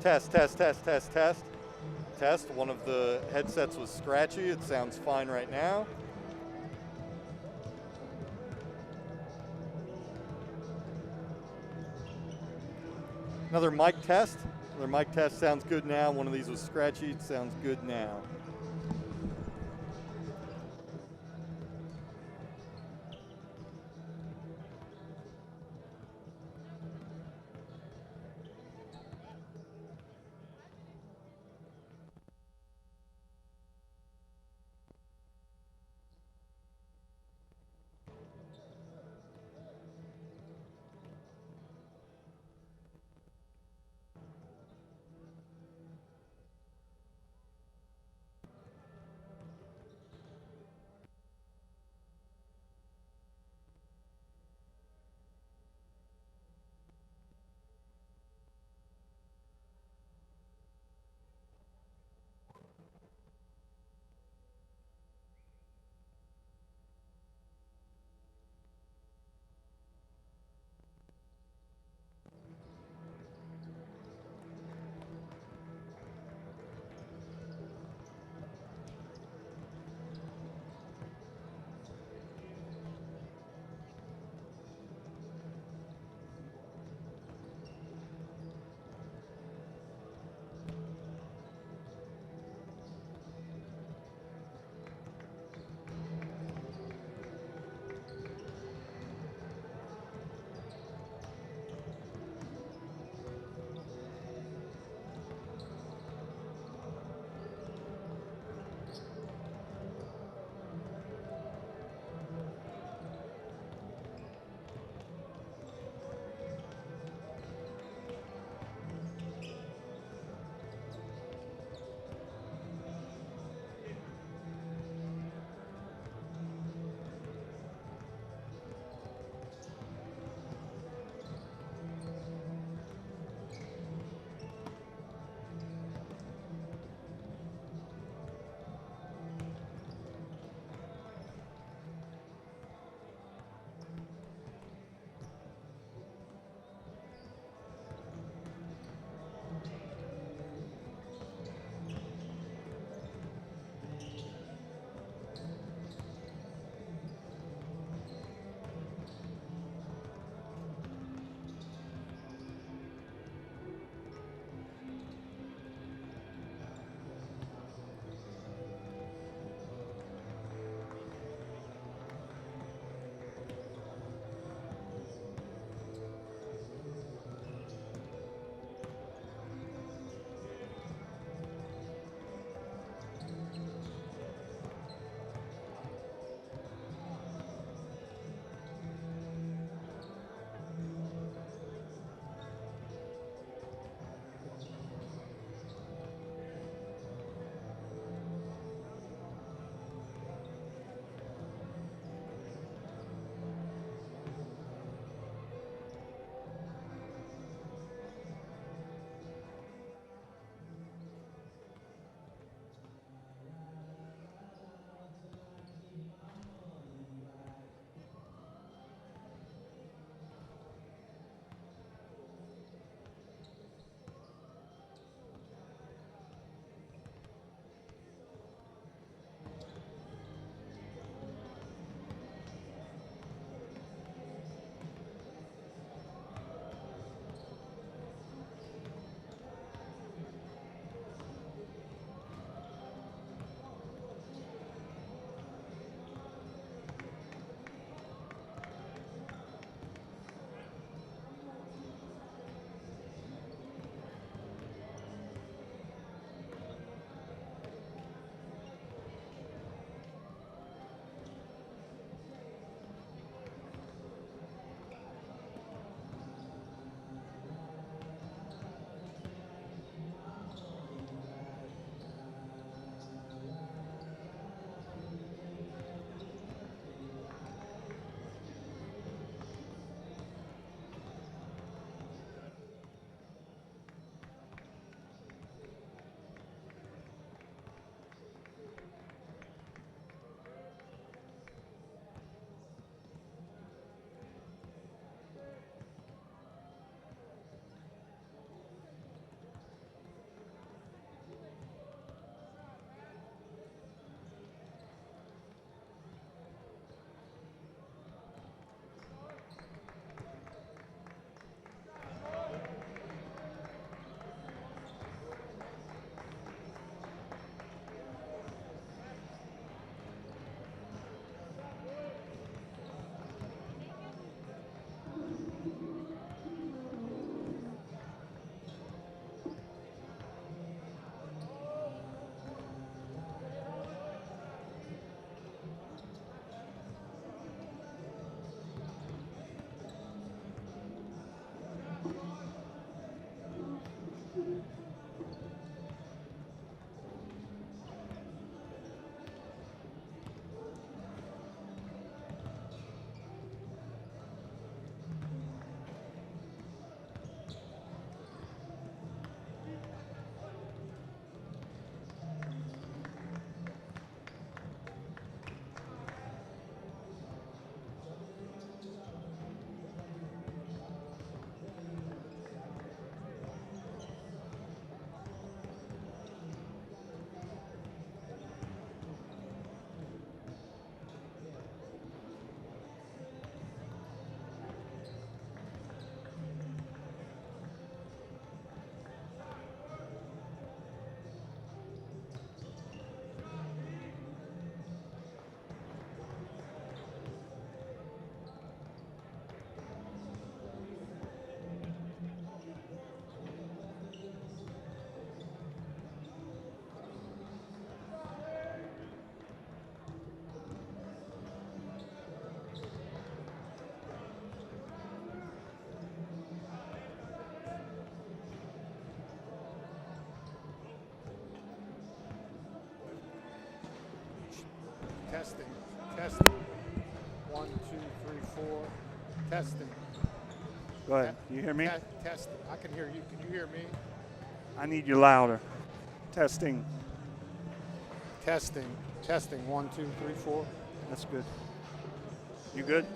Test, test, test, test, test. Test. One of the headsets was scratchy. It sounds fine right now. Another mic test. Another mic test sounds good now. One of these was scratchy. It sounds good now. Testing. Testing. 1, 2, 3, 4. Testing. Go ahead. You hear me? Testing. I can hear you. Can you hear me? I need you louder. Testing. Testing. Testing. 1, 2, 3, 4. That's good. You good?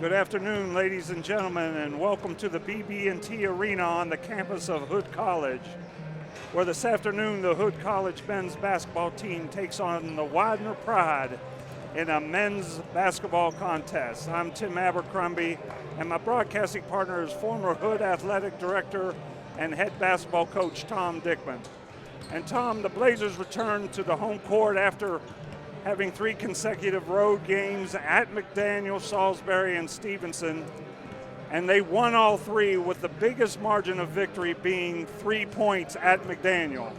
Good afternoon, ladies and gentlemen, and welcome to the BB&T Arena on the campus of Hood College. where this afternoon the Hood College men's basketball team takes on the Widener Pride in a men's basketball contest. I'm Tim Abercrombie, and my broadcasting partner is former Hood Athletic Director and head basketball coach Tom Dickman. And Tom, the Blazers returned to the home court after having 3 consecutive road games at McDaniel, Salisbury, and Stevenson, and they won all 3 with the biggest margin of victory being 3 points at McDaniel.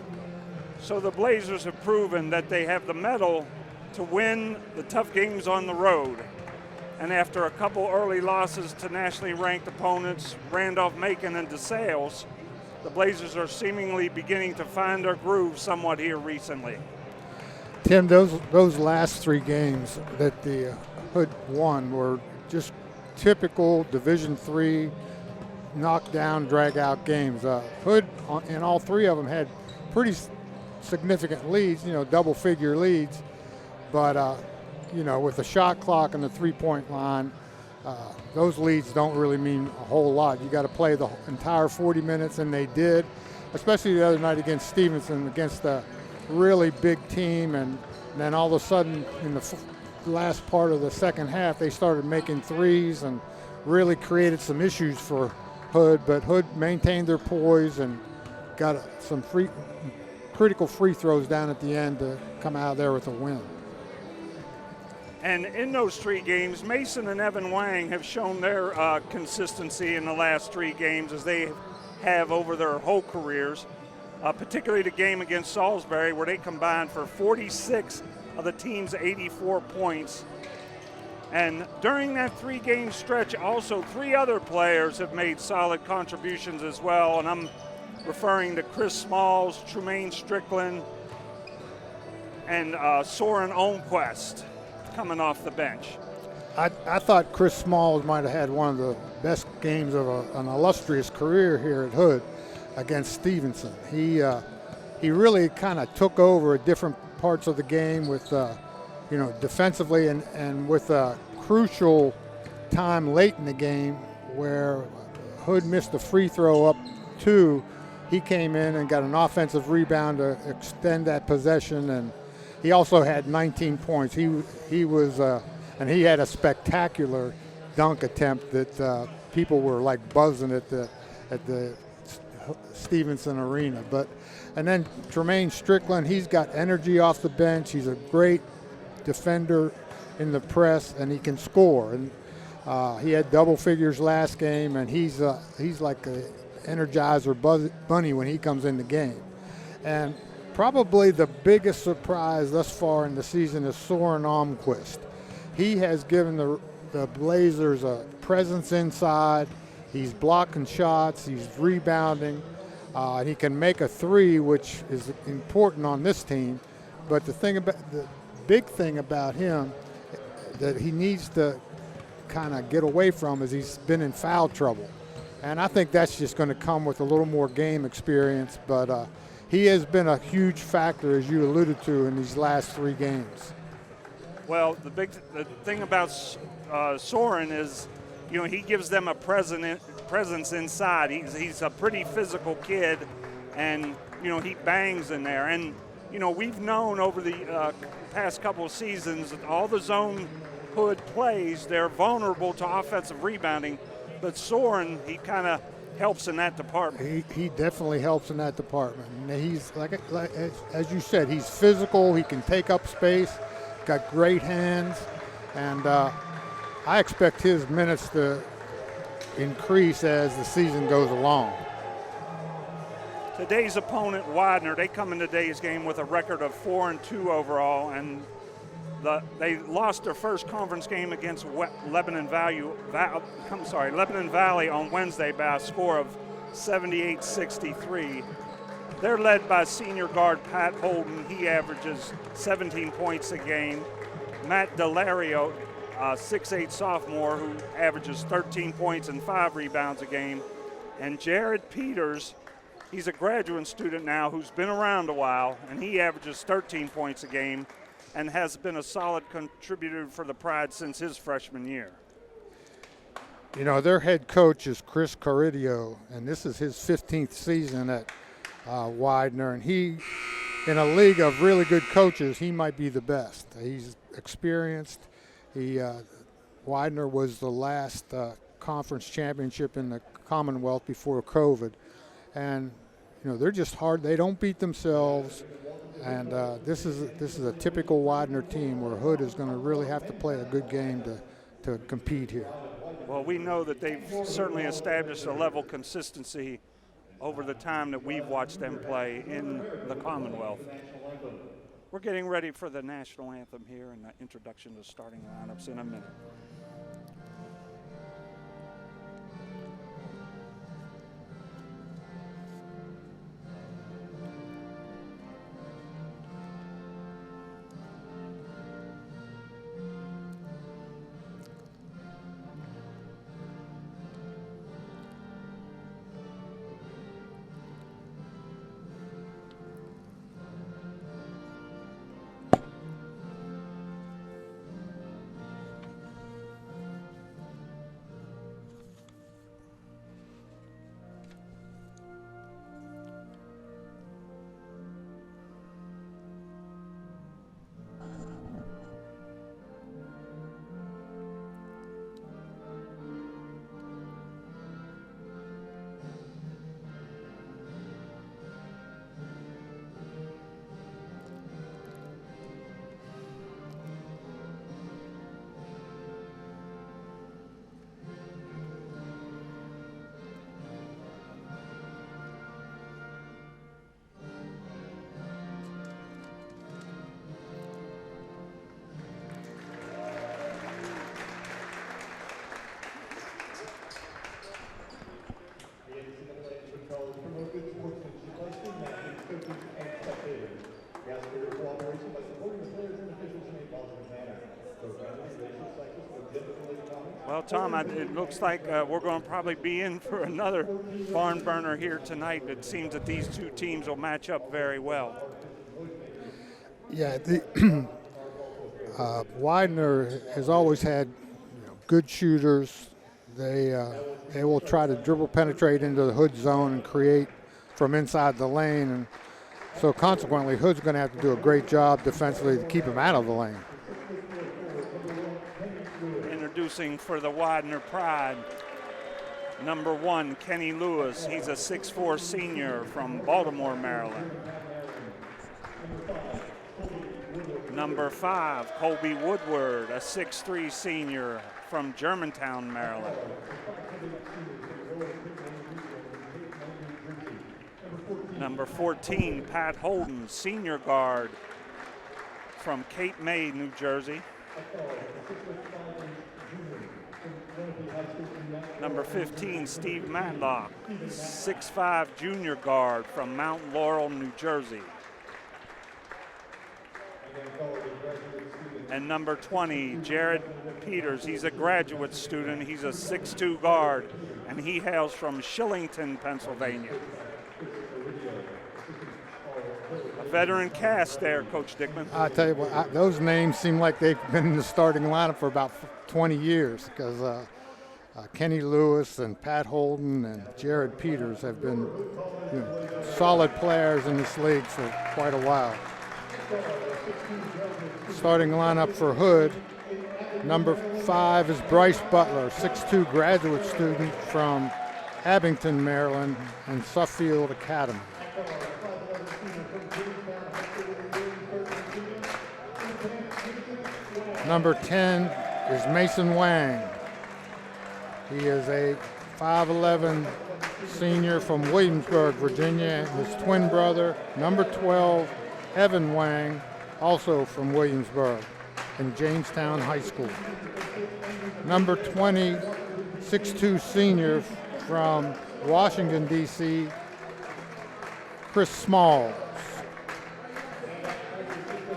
So the Blazers have proven that they have the mettle to win the tough games on the road. And after a couple early losses to nationally ranked opponents, Randolph-Macon and DeSales, the Blazers are seemingly beginning to find their groove somewhat here recently. Tim, those last 3 games that the Hood won were just typical Division III knockdown, drag-out games. Hood, in all 3 of them, had pretty significant leads, double-figure leads. But, with the shot clock and the three-point line, those leads don't really mean a whole lot. You got to play the entire 40 minutes, and they did, especially the other night against Stevenson, against a really big team. And then all of a sudden, in the last part of the second half, they started making threes and really created some issues for Hood. But Hood maintained their poise and got some critical free throws down at the end to come out of there with a win. And in those 3 games, Mason and Evan Wang have shown their consistency in the last 3 games as they have over their whole careers, particularly the game against Salisbury where they combined for 46 of the team's 84 points. And during that 3-game stretch, also 3 other players have made solid contributions as well, and I'm referring to Chris Smalls, Tremaine Strickland, and Soren Olmquist coming off the bench. I thought Chris Smalls might have had one of the best games of an illustrious career here at Hood against Stevenson. He really kind of took over at different parts of the game with, defensively and with a crucial time late in the game where Hood missed a free throw up 2. He came in and got an offensive rebound to extend that possession, and he also had 19 points. He was, and he had a spectacular dunk attempt that people were like buzzing at the Stevenson Arena. And then Tremaine Strickland, he's got energy off the bench. He's a great defender in the press, and he can score. And he had double figures last game, and he's like a Energizer bunny when he comes in the game. And probably the biggest surprise thus far in the season is Soren Olmquist. He has given the Blazers a presence inside. He's blocking shots. He's rebounding. And he can make a 3, which is important on this team. But the big thing about him that he needs to kind of get away from is he's been in foul trouble. And I think that's just going to come with a little more game experience. But he has been a huge factor, as you alluded to, in these last 3 games. Well, the thing about Soren is, he gives them a presence inside. He's a pretty physical kid, and he bangs in there. And we've known over the past couple of seasons that all the zone Hood plays, they're vulnerable to offensive rebounding. But Soren, he kind of helps in that department. He definitely helps in that department. And he's like as you said, he's physical. He can take up space. Got great hands, and I expect his minutes to increase as the season goes along. Today's opponent, Widener, they come in today's game with a record of 4-2 overall, and they lost their first conference game against Lebanon Valley on Wednesday by a score of 78-63. They're led by senior guard Pat Holden. He averages 17 points a game. Matt Delario, 6'8" sophomore, who averages 13 points and 5 rebounds a game. And Jared Peters, he's a graduate student now who's been around a while, and he averages 13 points a game and has been a solid contributor for the Pride since his freshman year. Their head coach is Chris Caridio, and this is his 15th season at Widener, and he, in a league of really good coaches, he might be the best. He's experienced. Widener was the last conference championship in the Commonwealth before COVID, and they're just hard. They don't beat themselves, and this is a typical Widener team where Hood is going to really have to play a good game to compete here. Well, we know that they've certainly established a level of consistency over the time that we've watched them play in the Commonwealth. We're getting ready for the national anthem here and the introduction to starting lineups in a minute. Well, Tom, it looks like we're going to probably be in for another barn burner here tonight. It seems that these two teams will match up very well. Yeah, Widener has always had good shooters. They will try to dribble penetrate into the Hood zone and create from inside the lane, and so consequently Hood's going to have to do a great job defensively to keep him out of the lane. Introducing for the Widener Pride, number 1, Kenny Lewis. He's a 6'4" senior from Baltimore, Maryland. Number 5, Colby Woodward, a 6'3" senior from Germantown, Maryland. Number 14, Pat Holden, senior guard from Cape May, New Jersey. Number 15, Steve Matlock, 6'5" junior guard from Mount Laurel, New Jersey. And number 20, Jared Peters. He's a graduate student. He's a 6'2" guard, and he hails from Shillington, Pennsylvania. A veteran cast there, Coach Dickman. I'll tell you what, those names seem like they've been in the starting lineup for about 20 years because Kenny Lewis and Pat Holden and Jared Peters have been solid players in this league for quite a while. Starting lineup for Hood, number 5 is Bryce Butler, 6'2" graduate student from Abington, Maryland, and Suffield Academy. Number 10 is Mason Wang. He is a 5'11" senior from Williamsburg, Virginia. His twin brother, number 12, Evan Wang, also from Williamsburg in Jamestown High School. Number 20, 6'2" senior from Washington, D.C., Chris Smalls.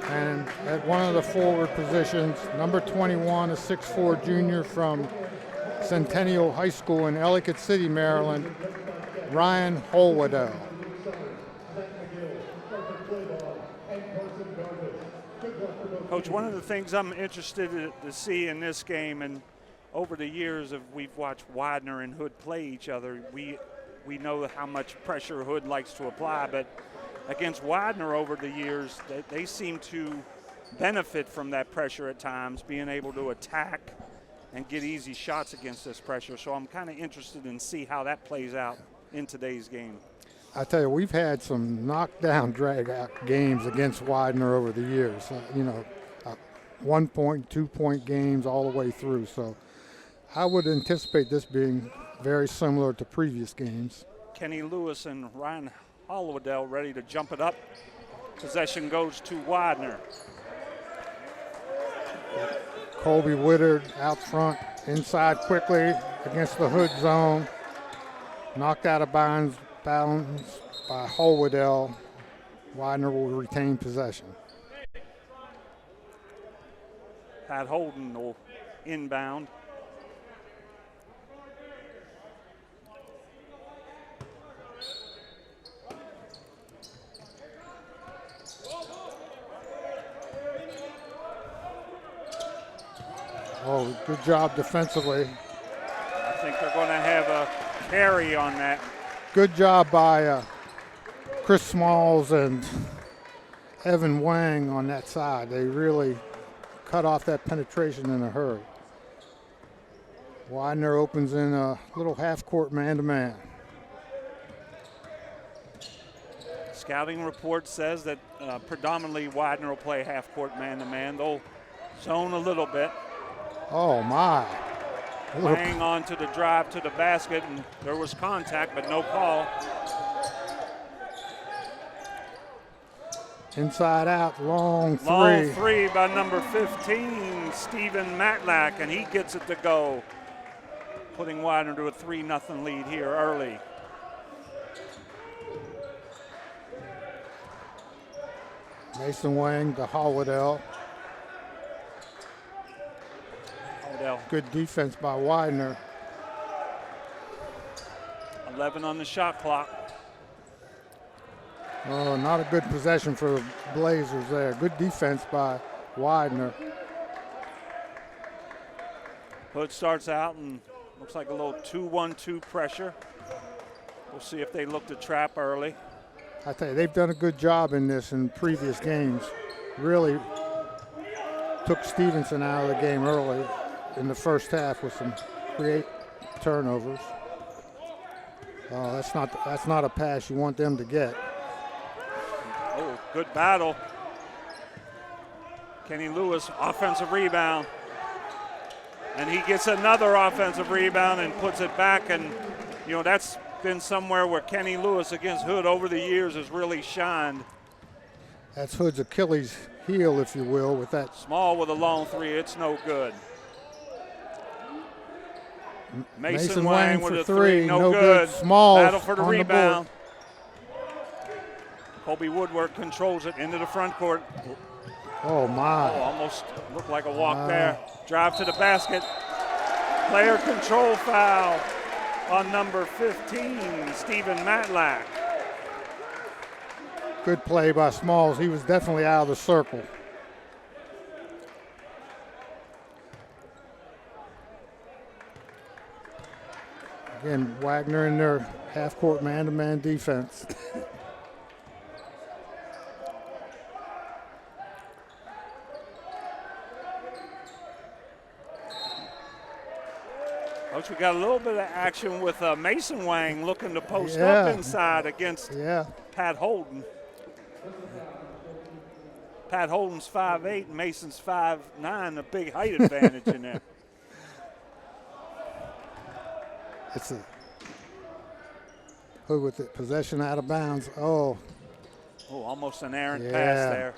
And at one of the forward positions, number 21, a 6'4" junior from Centennial High School in Ellicott City, Maryland, Ryan Holwaddell. Coach, one of the things I'm interested to see in this game, and over the years we've watched Widener and Hood play each other, we we know how much pressure Hood likes to apply, but against Widener over the years, they seem to benefit from that pressure at times, being able to attack and get easy shots against this pressure. So I'm kind of interested in see how that plays out in today's game. I tell you, we've had some knockdown, drag-out games against Widener over the years. 1 point, 2 point games all the way through. So I would anticipate this being very similar to previous games. Kenny Lewis and Ryan Hollowdell ready to jump it up. Possession goes to Widener. Colby Woodard out front, inside quickly against the Hood zone. Knocked out of bounds by Hollowdell. Widener will retain possession. Pat Holden will inbound. Oh, good job defensively. I think they're going to have a carry on that. Good job by Chris Smalls and Evan Wang on that side. They really cut off that penetration in a hurry. Widener opens in a little half-court man-to-man. Scouting report says that predominantly Widener will play half-court man-to-man. They'll zone a little bit. Oh, my. Hang on to the drive to the basket, and there was contact, but no call. Inside out, long three. Long three by number 15, Stephen Matlack, and he gets it to go, putting Widener to a 3-0 lead here early. Mason Wang to Hollowdell. Good defense by Widener. 11 on the shot clock. Oh, not a good possession for the Blazers there. Good defense by Widener. Hood starts out and looks like a little 2-1-2 pressure. We'll see if they look to trap early. I tell you, they've done a good job in this in previous games. Really took Stevenson out of the game early in the first half with some turnovers. Oh, that's not a pass you want them to get. Oh, good battle. Kenny Lewis, offensive rebound. And he gets another offensive rebound and puts it back. And, that's been somewhere where Kenny Lewis against Hood over the years has really shined. That's Hood's Achilles heel, if you will, with that. Small with a long three, it's no good. Mason Wang with a three, no good. Small battle for the rebound. Colby Woodward controls it into the front court. Oh, my. Oh, almost looked like a walk there. Drive to the basket. Player control foul on number 15, Stephen Matlack. Good play by Smalls. He was definitely out of the circle. Again, Wagner in their half-court man-to-man defense. Coach, we got a little bit of action with Mason Wang looking to post up inside against Pat Holden. Pat Holden's 5'8", Mason's 5'9", a big height advantage in there. It's a Hood with the possession out of bounds. Oh, almost an errant pass there.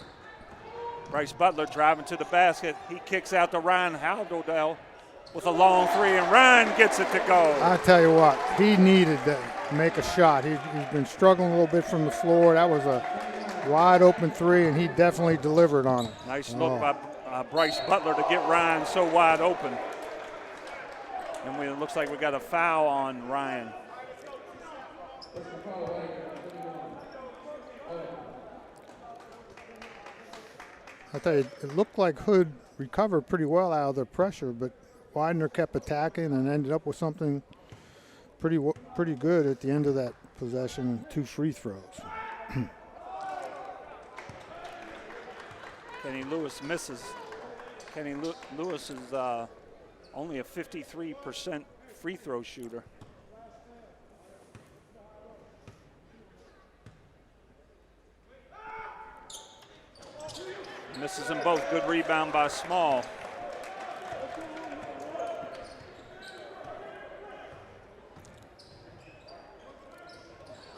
Bryce Butler driving to the basket. He kicks out to Ryan Hollowdell with a long three, and Ryan gets it to go. I tell you what, he needed to make a shot. He's been struggling a little bit from the floor. That was a wide open three, and he definitely delivered on it. Nice look by Bryce Butler to get Ryan so wide open. And it looks like we got a foul on Ryan. I tell you, it looked like Hood recovered pretty well out of the pressure, but Widener kept attacking and ended up with something pretty pretty good at the end of that possession, 2 free throws. Kenny Lewis misses. Kenny Lewis is only a 53% free throw shooter. Misses them both. Good rebound by Small.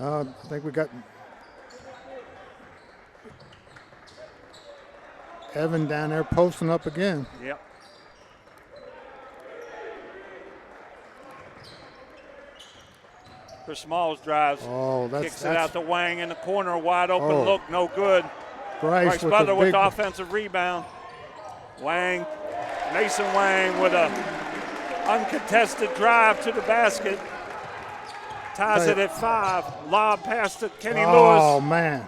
I think we got Evan down there posting up again. Yep. Chris Smalls drives. Kicks it out to Wang in the corner. Wide open look. No good. Bryce Butler with the offensive rebound. Wang, Mason Wang with a uncontested drive to the basket. Ties it at 5. Lob pass to Kenny Lewis. Oh, man.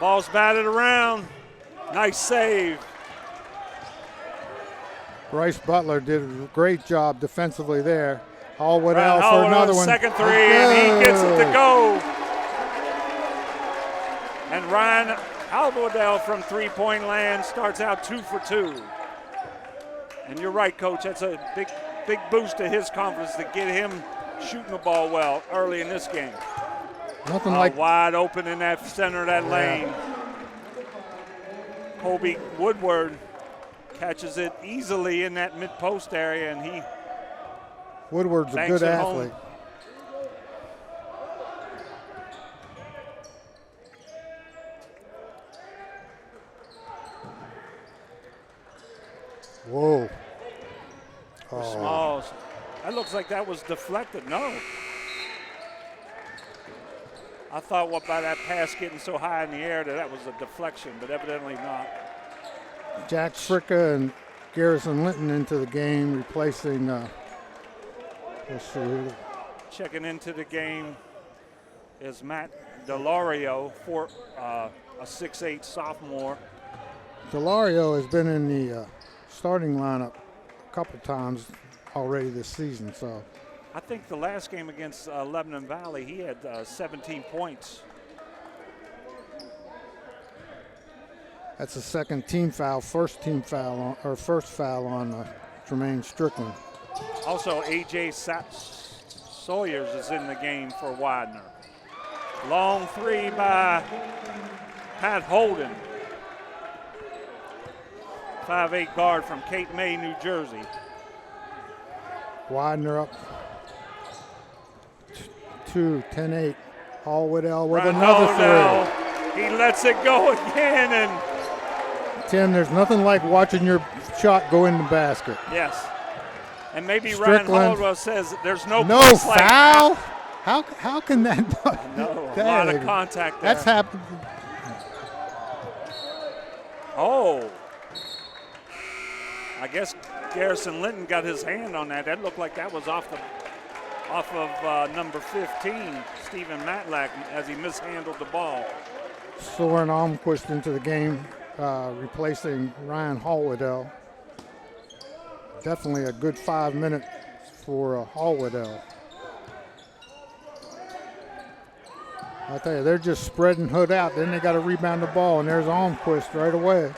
Ball's batted around. Nice save. Bryce Butler did a great job defensively there. Hallwood out for another one. Second three, and he gets it to go. And Ryan Alvodell from three-point land starts out 2 for 2. And you're right, Coach. That's a big boost to his confidence to get him shooting the ball well early in this game. Nothing like wide open in that center of that lane. Colby Woodward catches it easily in that mid-post area, and he Woodward's a good athlete. Whoa. Smalls. That looks like that was deflected. No. I thought by that pass getting so high in the air that was a deflection, but evidently not. Jack Fricka and Garrison Linton into the game, replacing, let's see. Checking into the game is Matt Delario, a 6'8" sophomore. Delario has been in the starting lineup a couple times already this season, so. I think the last game against Lebanon Valley, he had 17 points. That's the second team foul, first foul on Jermaine Strickland. Also, A.J. Sawyers is in the game for Widener. Long three by Pat Holden. 5'8" guard from Cape May, New Jersey. Widener up 10-8. Hallwood with Ryan another Hallwood. three. He lets it go again, and Tim, there's nothing like watching your shot go in the basket. yes. And maybe Strickland. Ryan Hallwood says there's no foul. How can that? No, a lot of contact there. That's happened. Oh. I guess Garrison Linton got his hand on that. That looked like that was off of number 15, Stephen Matlack, as he mishandled the ball. Soren Almquist into the game, replacing Ryan Hallwood. Definitely a good 5 minutes for Hallwood. I tell you, they're just spreading Hood out. Then they got to rebound the ball, and there's Almquist right away.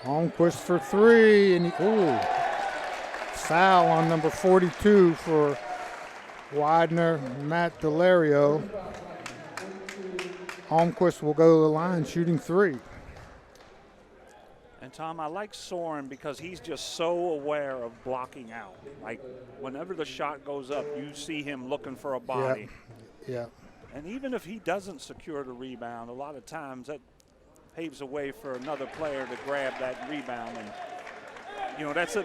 Almquist for three, and foul on number 42 for Widener, Matt Delario. Almquist will go to the line shooting three. And Tom, I like Soren because he's just so aware of blocking out. Like whenever the shot goes up, you see him looking for a body. Yeah. And even if he doesn't secure the rebound, a lot of times that paves a way for another player to grab that rebound. And you know, that's a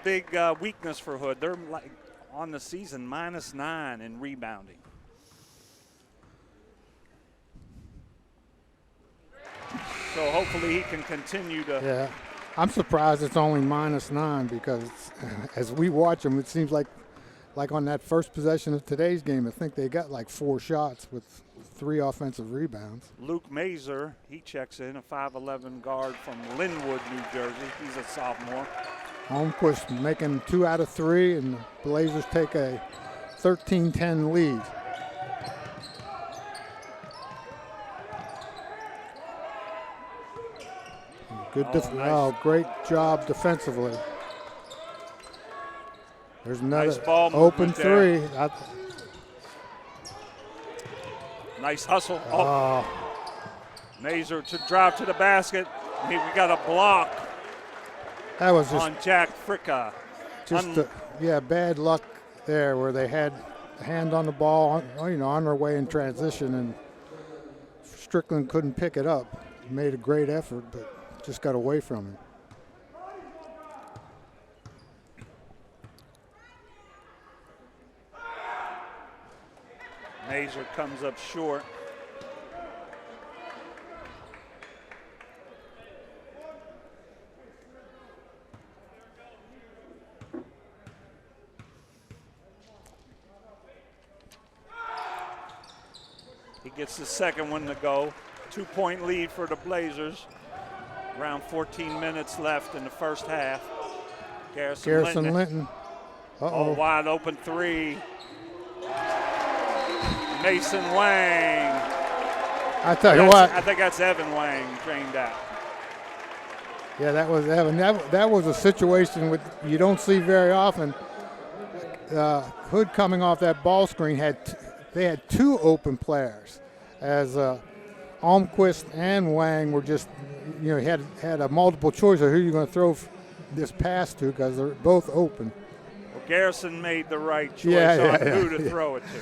big weakness for Hood. They're like on the season -9 in rebounding. So hopefully he can continue to. Yeah, I'm surprised it's only -9 because as we watch them, it seems like like on that first possession of today's game, I think they got like 4 shots with 3 offensive rebounds. Luke Mazer, he checks in, a 5'11 guard from Linwood, New Jersey. He's a sophomore. Holmquist making 2 out of 3, and the Blazers take a 13-10 lead. Good nice. Great job defensively. There's another Nice ball open movement 3. Nice hustle. Mazer to drive to the basket. We got a block That was just on Jack Fricka. bad luck there, where they had a hand on the ball, on their way in transition, and Strickland couldn't pick it up. He made a great effort, but just got away from him. Mazer comes up short. He gets the second one to go. 2-point lead for the Blazers. Around 14 minutes left in the first half. Garrison Linton. Wide open 3. Mason Wang. I tell you what. I think that's Evan Wang drained out. Yeah, that was Evan. That was a situation you don't see very often. Hood coming off that ball screen they had 2 open players, as Almquist and Wang were just, had a multiple choice of who you're going to throw this pass to, because they're both open. Well, Garrison made the right choice on who to throw it to.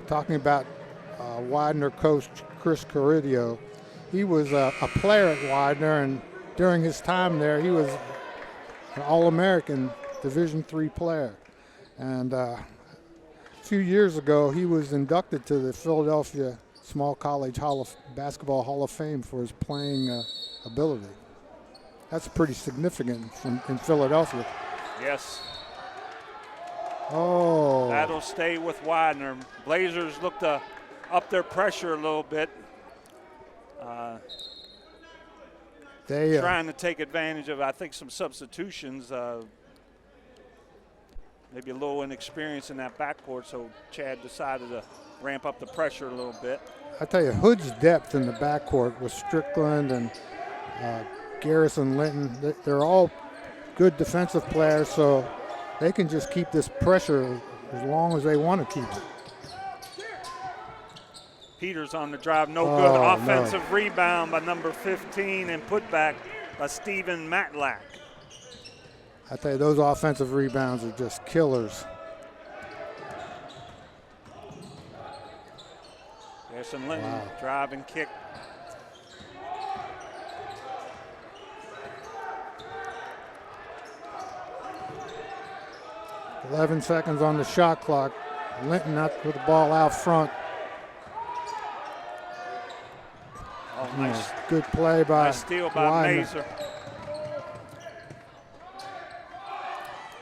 Talking about Widener coach Chris Caridio, he was a player at Widener, and during his time there, he was an All-American Division III player. And a few years ago, he was inducted to the Philadelphia Small College Basketball Hall of Fame for his playing ability. That's pretty significant in Philadelphia. Yes. Oh. That'll stay with Widener. Blazers look to up their pressure a little bit. Trying to take advantage of, I think, some substitutions. Maybe a little inexperience in that backcourt, so Chad decided to ramp up the pressure a little bit. I tell you, Hood's depth in the backcourt with Strickland and Garrison Linton, they're all good defensive players, so they can just keep this pressure as long as they want to keep it. Peters on the drive, no good. Offensive rebound by number 15 and put back by Steven Matlack. I tell you, those offensive rebounds are just killers. Garrison Linton, drive and kick. .11 seconds on the shot clock. Linton up with the ball out front. Nice. Good play by Nice steal by Mazer.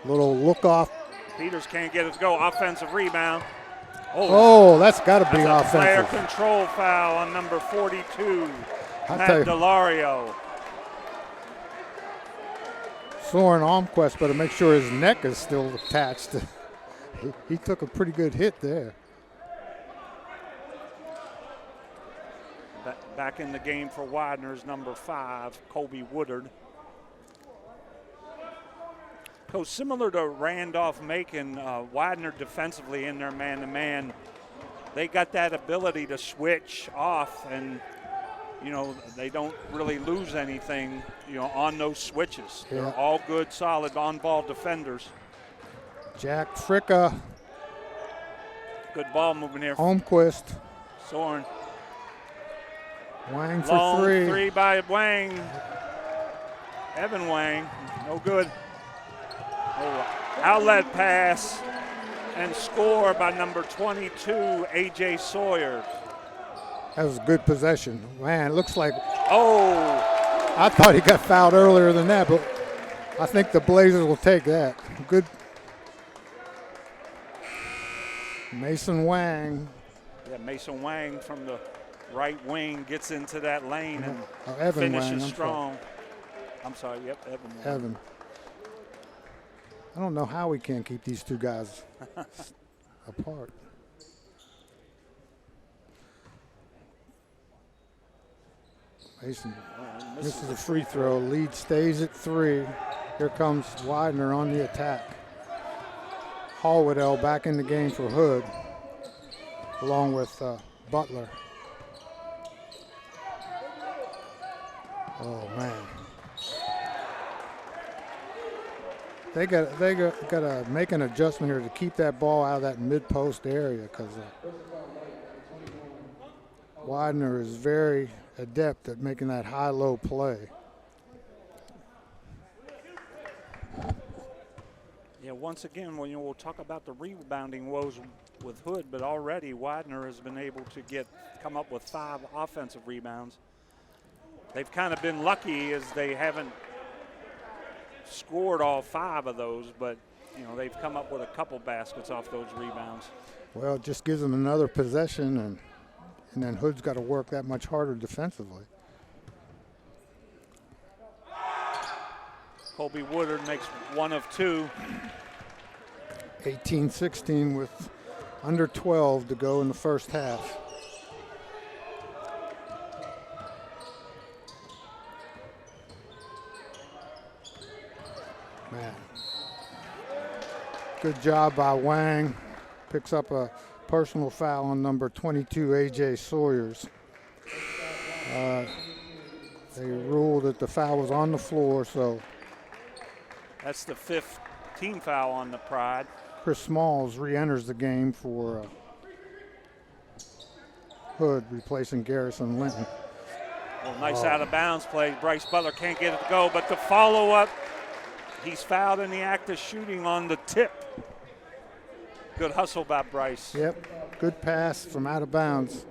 Little look off. Peters can't get it to go. Offensive rebound. That's got to be that's a player offensive. control foul on number 42, Matt Delario. Soren Almquist better make sure his neck is still attached. He took a pretty good hit there. Back in the game for Widener's number 5, Kobe Woodard. Coach, similar to Randolph-Macon, Widener defensively in their man-to-man, they got that ability to switch off, and they don't really lose anything, on those switches. Yeah. They're all good, solid on-ball defenders. Jack Fricka. Good ball movement here. Holmquist. Soren. Wang for Long 3. 3 by Wang. Evan Wang, no good. Outlet pass and score by number 22, A.J. Sawyer. That was a good possession. Man, it looks like Oh, I thought he got fouled earlier than that, but I think the Blazers will take that. Good. Mason Wang. yeah, Mason Wang from the right wing gets into that lane and Evan finishes Wang, strong. I'm sorry, yep, Evan Wang. Evan. I don't know how we can't keep these two guys apart. Mason misses a free throw. Lead stays at 3. Here comes Widener on the attack. Hallwoodell back in the game for Hood, along with Butler. Oh man, they got to make an adjustment here to keep that ball out of that mid-post area, because Widener is very adept at making that high-low play. Yeah, once again, we'll talk about the rebounding woes with Hood, but already Widener has been able to come up with 5 offensive rebounds. They've kind of been lucky as they haven't scored all 5 of those, but they've come up with a couple baskets off those rebounds. Well, it just gives them another possession, and then Hood's got to work that much harder defensively. Colby Woodard makes 1 of 2. 18-16 with under 12 to go in the first half. Man, good job by Wang. Picks up a personal foul on number 22, A.J. Sawyers. They ruled that the foul was on the floor, so. That's the 5th team foul on the Pride. Chris Smalls re-enters the game for Hood, replacing Garrison Linton. Well, nice out of bounds play. Bryce Butler can't get it to go, but the follow-up, he's fouled in the act of shooting on the tip. Good hustle by Bryce. Yep, good pass from out of bounds.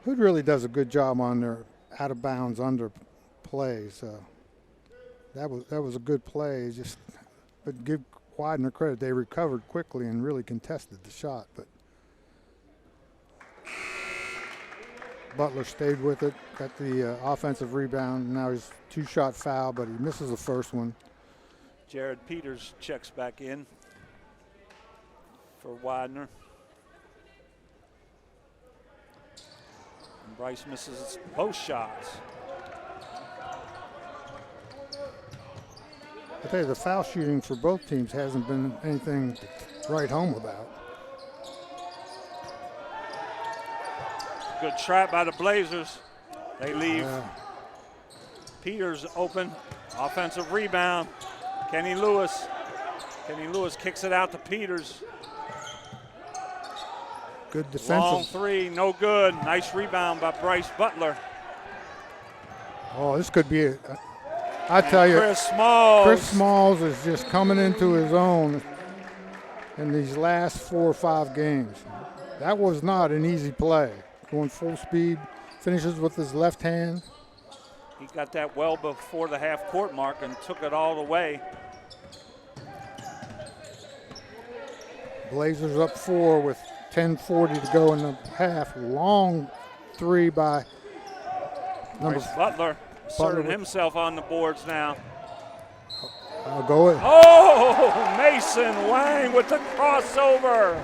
Hood really does a good job on their out of bounds under plays. That was a good play. But give Widener credit, they recovered quickly and really contested the shot. But Butler stayed with it, got the offensive rebound. Now he's 2-shot foul, but he misses the first one. Jared Peters checks back in for Widener. And Bryce misses both shots. I tell you, the foul shooting for both teams hasn't been anything to write home about. Good trap by the Blazers. They leave Peters open. Offensive rebound. Kenny Lewis. Kenny Lewis kicks it out to Peters. Good defensive. Long 3, no good. Nice rebound by Bryce Butler. Oh, this could be I tell you, Chris Smalls is just coming into his own in these last 4 or 5 games. That was not an easy play. Going full speed, finishes with his left hand. He got that well before the half-court mark and took it all the way. Blazers up 4 with 10:40 to go in the half. Long 3 by Bryce Butler. Asserting himself on the boards now. I'll go it. Oh, Mason Wang with the crossover.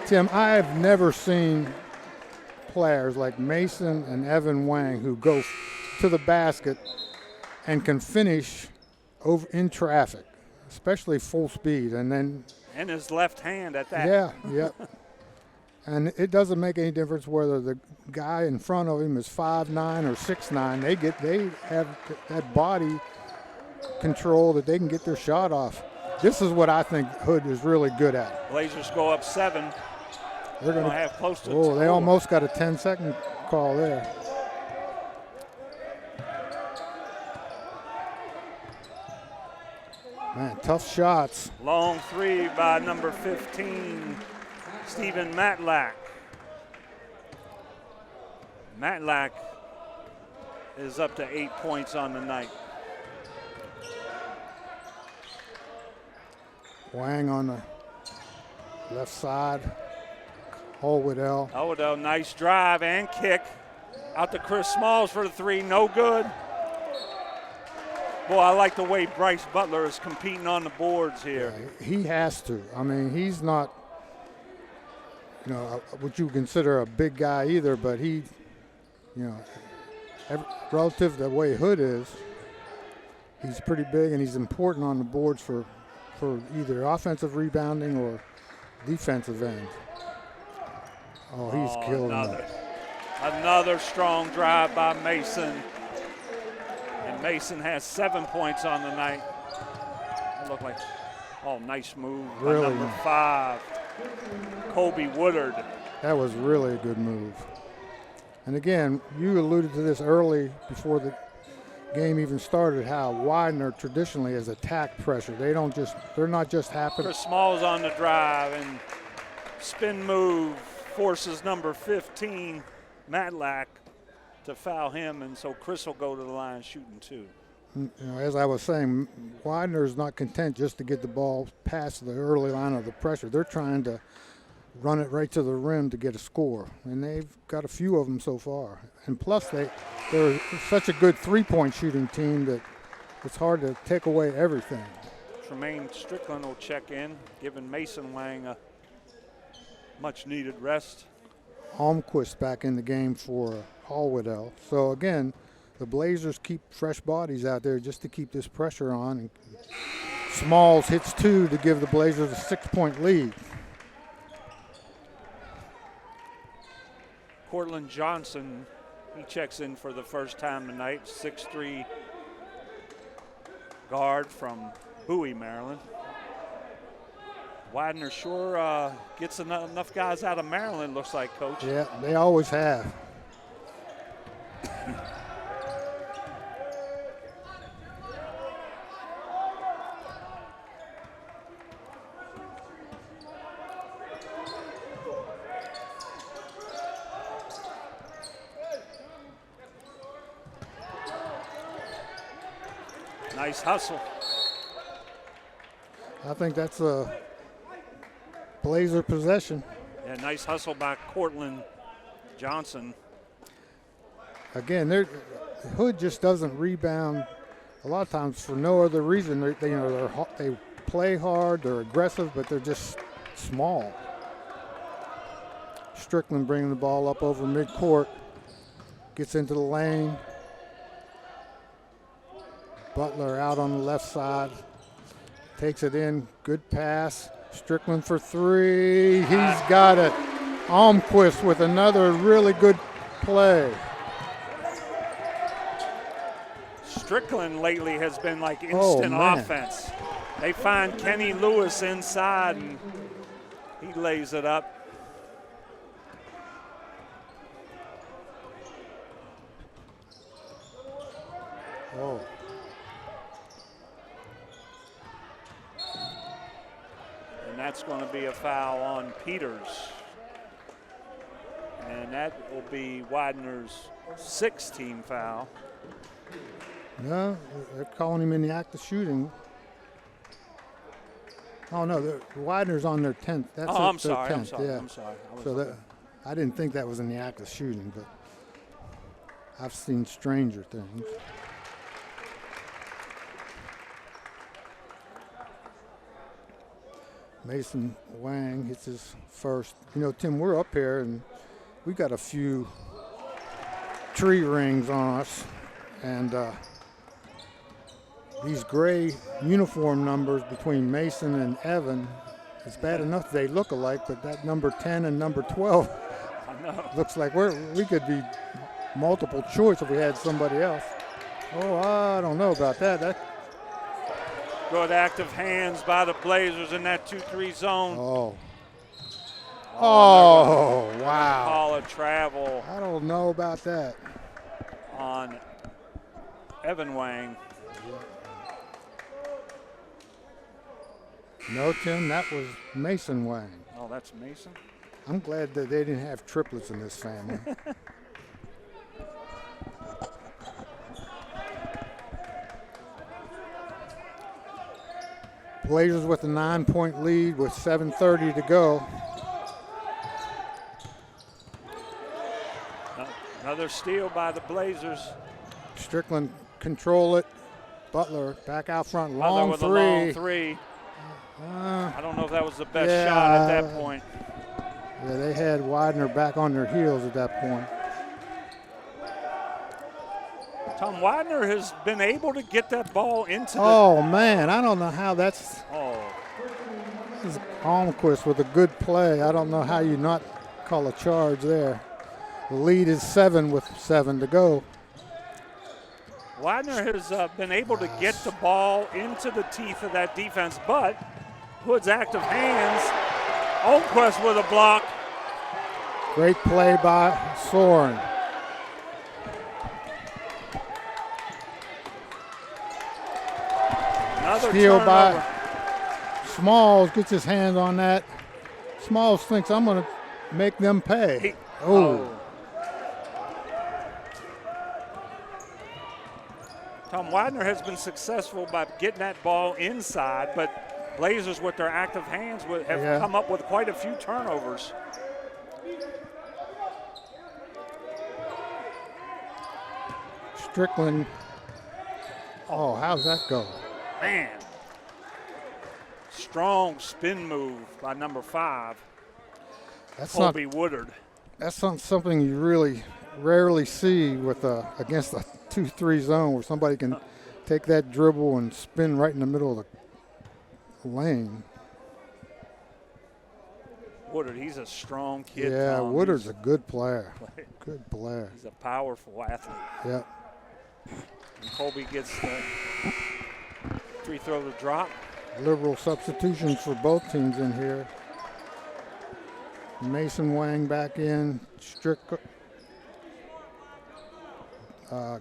Tim, I have never seen players like Mason and Evan Wang who go to the basket and can finish over in traffic, especially full speed. And his left hand at that. Yeah. And it doesn't make any difference whether the guy in front of him is 5'9" or 6'9". They have that body control that they can get their shot off. This is what I think Hood is really good at. Blazers go up 7. They're going to have close to. Oh, they almost got a 10-second call there. Man, tough shots. Long 3 by number 15. Stephen Matlack. Matlack is up to 8 points on the night. Wang on the left side. Holwedell. Holwedell, nice drive and kick. Out to Chris Smalls for the three, no good. Boy, I like the way Bryce Butler is competing on the boards here. Yeah, he has to. I mean, he's not, what you consider a big guy either, but he, relative to the way Hood is, he's pretty big and he's important on the boards for either offensive rebounding or defensive end. Oh, he's killing another, that. Another strong drive by Mason. And Mason has 7 points on the night. That looked like, nice move by Really? number 5, Kobe Woodard. That was really a good move. And again, you alluded to this early before the game even started, how Widener traditionally has attacked pressure. They're not just happening. Chris Smalls on the drive and spin move forces number 15, Matlack, to foul him, and so Chris will go to the line shooting 2. As I was saying, Widener is not content just to get the ball past the early line of the pressure. They're trying to run it right to the rim to get a score, and they've got a few of them so far. And plus, they're such a good three-point shooting team that it's hard to take away everything. Tremaine Strickland will check in, giving Mason Wang a much-needed rest. Almquist back in the game for Holwedell. So again, the Blazers keep fresh bodies out there just to keep this pressure on. And Smalls hits 2 to give the Blazers a 6-point lead. Cortland Johnson, he checks in for the first time tonight, 6'3" guard from Bowie, Maryland. Widener sure gets enough guys out of Maryland, looks like, Coach. Yeah, they always have. Nice hustle. I think that's a Blazer possession. Yeah, nice hustle by Cortland Johnson. Again, Hood just doesn't rebound a lot of times for no other reason. They play hard, they're aggressive, but they're just small. Strickland bringing the ball up over midcourt, gets into the lane. Butler out on the left side, takes it in, good pass. Strickland for 3, he's got it. Almquist with another really good play. Strickland lately has been like instant offense. They find Kenny Lewis inside and he lays it up. Oh. And that's going to be a foul on Peters. And that will be Widener's 6th team foul. No, they're calling him in the act of shooting. Oh, no, Widener's on their 10th. That's I'm their sorry, 10th. I'm sorry, yeah. I'm sorry. I didn't think that was in the act of shooting, but I've seen stranger things. Mason Wang hits his first. Tim, we're up here and we got a few tree rings on us, and these gray uniform numbers between Mason and Evan, it's bad enough they look alike, but that number 10 and number 12 looks like we could be multiple choice if we had somebody else. Oh, I don't know about that. Good active hands by the Blazers in that 2-3 zone. Oh, wow. Call a travel. I don't know about that. On Evan Wang. No, Tim, that was Mason Wang. Oh, that's Mason? I'm glad that they didn't have triplets in this family. Blazers with a 9-point lead with 7:30 to go. Another steal by the Blazers. Strickland control it. Butler back out front, Butler long with three. a long three. I don't know if that was the best yeah, shot at that point. Yeah, they had Widener back on their heels at that point. Tom Widener has been able to get that ball into the. Oh man, I don't know how that's. Oh, This is Almquist with a good play. I don't know how you not call a charge there. The lead is 7 with 7 to go. Widener has been able to get the ball into the teeth of that defense, but Hood's active hands. Almquist with a block. Great play by Soren. Another Steal by turnover. Smalls, gets his hand on that. Smalls thinks I'm going to make them pay. Tom Widener has been successful by getting that ball inside, but Blazers with their active hands have come up with quite a few turnovers. Strickland. Oh, how's that go? Man. Strong spin move by number 5, That's Colby not. Woodard. That's not something you really rarely see with against a 2-3 zone where somebody can take that dribble and spin right in the middle of the lane. Woodard, he's a strong kid. Yeah, Tom. Woodard's He's a good player. Good player. He's a powerful athlete. Yep. And Colby gets the free throw to drop. Liberal substitutions for both teams in here. Mason Wang back in.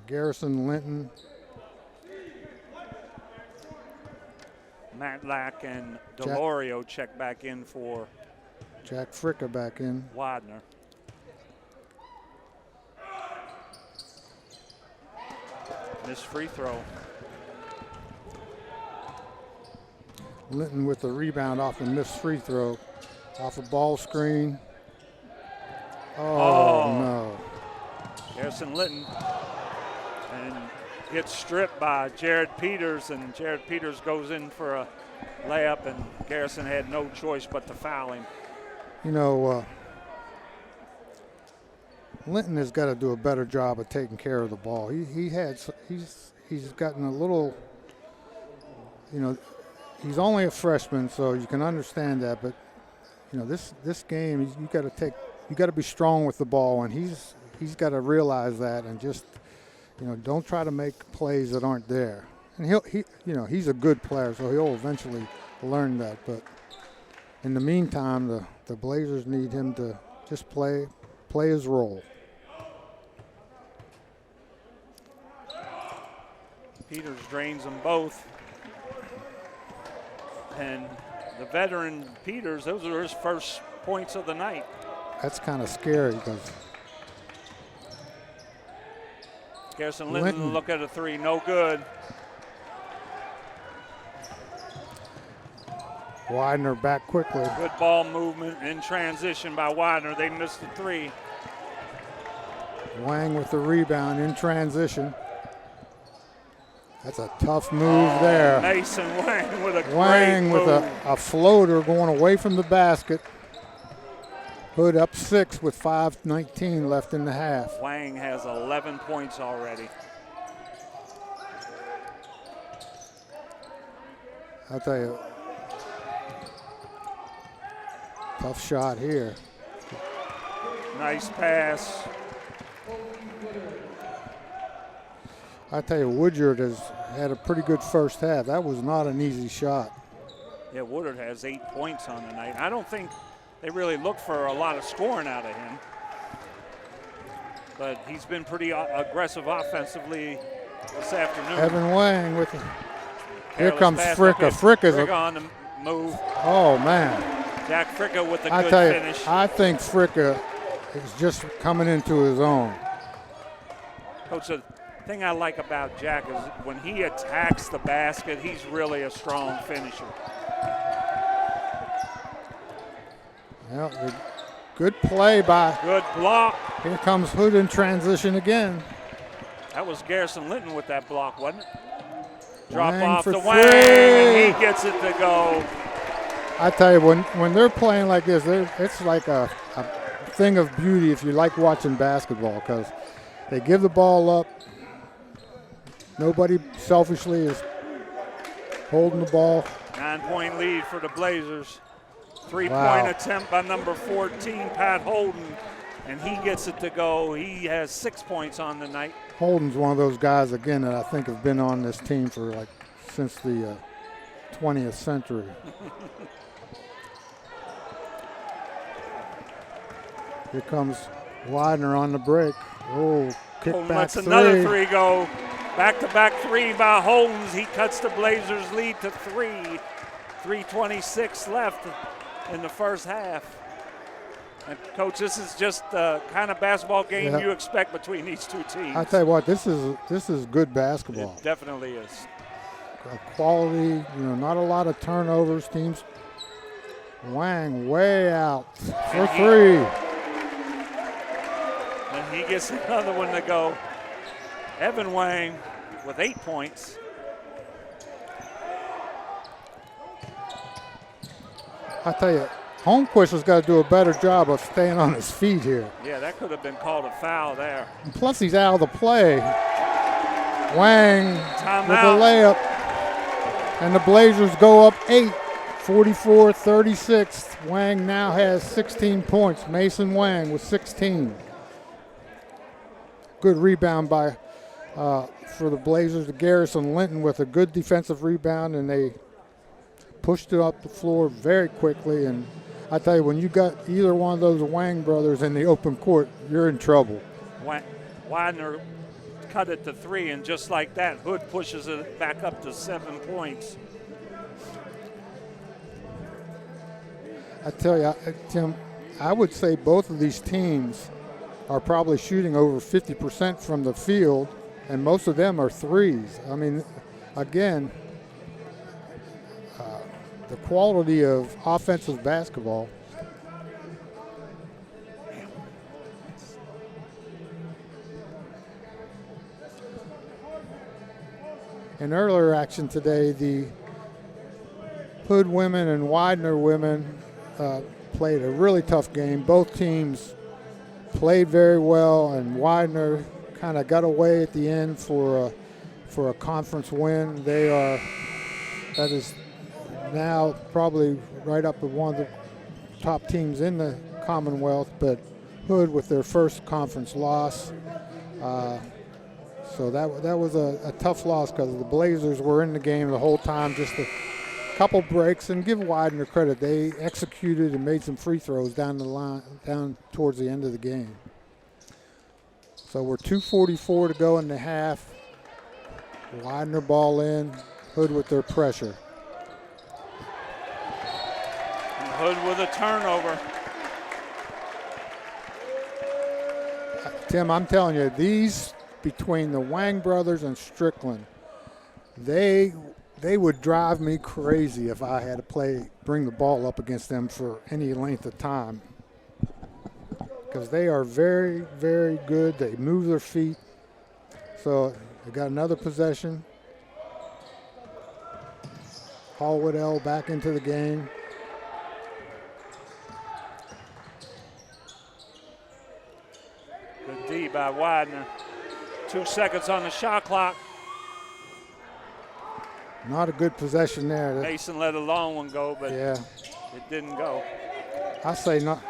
Garrison Linton. Matlack and Delorio check back in for Jack Fricka back in. Widener. Missed free throw. Linton with the rebound off a missed free throw. Off a ball screen. Oh. No. Garrison Linton and gets stripped by Jared Peters, and Jared Peters goes in for a layup, and Garrison had no choice but to foul him. You know, Linton has got to do a better job of taking care of the ball. He's gotten a little, you know, he's only a freshman, so you can understand that. But you know, this game, you got to be strong with the ball, and he's got to realize that, and just, you know, don't try to make plays that aren't there. And he's a good player, so he'll eventually learn that. But in the meantime, the Blazers need him to just play his role. Peters drains them both. And the veteran Peters, those are his first points of the night. That's kind of scary because Garrison Linton look at a three, no good. Widener back quickly. Good ball movement in transition by Widener. They missed the three. Wang with the rebound in transition. That's a tough move there. Mason Wang with a Wang great with move. a floater going away from the basket. Hood up 6 with 5:19 left in the half. Wang has 11 points already. I'll tell you, tough shot here. Nice pass. I tell you, Woodyard has had a pretty good first half. That was not an easy shot. Yeah, Woodard has 8 points on the night. I don't think they really look for a lot of scoring out of him. But he's been pretty aggressive offensively this afternoon. Evan Wang with it. Here Careless comes pass. Fricka. Fricka's Fricka on the move. Oh, man. Jack Fricka with a I good tell you, finish. I think Fricka is just coming into his own. Coach, the thing I like about Jack is when he attacks the basket, he's really a strong finisher. Well, good play by. Good block. Here comes Hood in transition again. That was Garrison Linton with that block, wasn't it? Drop Wang off for to three. Wang, and he gets it to go. I tell you, when they're playing like this, it's like a thing of beauty if you like watching basketball, because they give the ball up. Nobody selfishly is holding the ball. 9-point lead for the Blazers. 3-point Wow. attempt by number 14, Pat Holden, and he gets it to go. He has 6 points on the night. Holden's one of those guys, again, that I think have been on this team for since the 20th century. Here comes Widener on the break. Oh, kick Holden back lets three. another three go. Back-to-back three by Holmes. He cuts the Blazers' lead to 3. 3:26 left in the first half. And Coach, this is just the kind of basketball game you expect between these two teams. I tell you what, this is good basketball. It definitely is. Quality, not a lot of turnovers. Teams. Wang way out for three. And he gets another one to go. Evan Wang with 8 points. I tell you, Holmquist has got to do a better job of staying on his feet here. Yeah, that could have been called a foul there. And plus, he's out of the play. Wang Timeout. with a layup. And the Blazers go up 8, 44-36. Wang now has 16 points. Mason Wang with 16. Good rebound by for the Blazers. Garrison Linton with a good defensive rebound, and they pushed it up the floor very quickly. And I tell you, when you got either one of those Wang brothers in the open court, you're in trouble. Widener cut it to 3, and just like that, Hood pushes it back up to 7 points. I tell you, Tim, I would say both of these teams are probably shooting over 50% from the field, and most of them are threes. I mean, again, the quality of offensive basketball. In earlier action today, the Hood women and Widener women played a really tough game. Both teams played very well, and Widener kind of got away at the end for a conference win. That is now probably right up with one of the top teams in the Commonwealth, but Hood with their first conference loss. So that was a tough loss because the Blazers were in the game the whole time, just a couple breaks, and give Widener credit. They executed and made some free throws down the line, down towards the end of the game. So we're 2:44 to go in the half. Widener ball in, Hood with their pressure. And Hood with a turnover. Tim, I'm telling you, these between the Wang brothers and Strickland, they would drive me crazy if I had to bring the ball up against them for any length of time. Because they are very, very good. They move their feet. So they got another possession. Hallwood L back into the game. Good D by Widener. 2 seconds on the shot clock. Not a good possession there. Mason let a long one go, but yeah, it didn't go. I say not.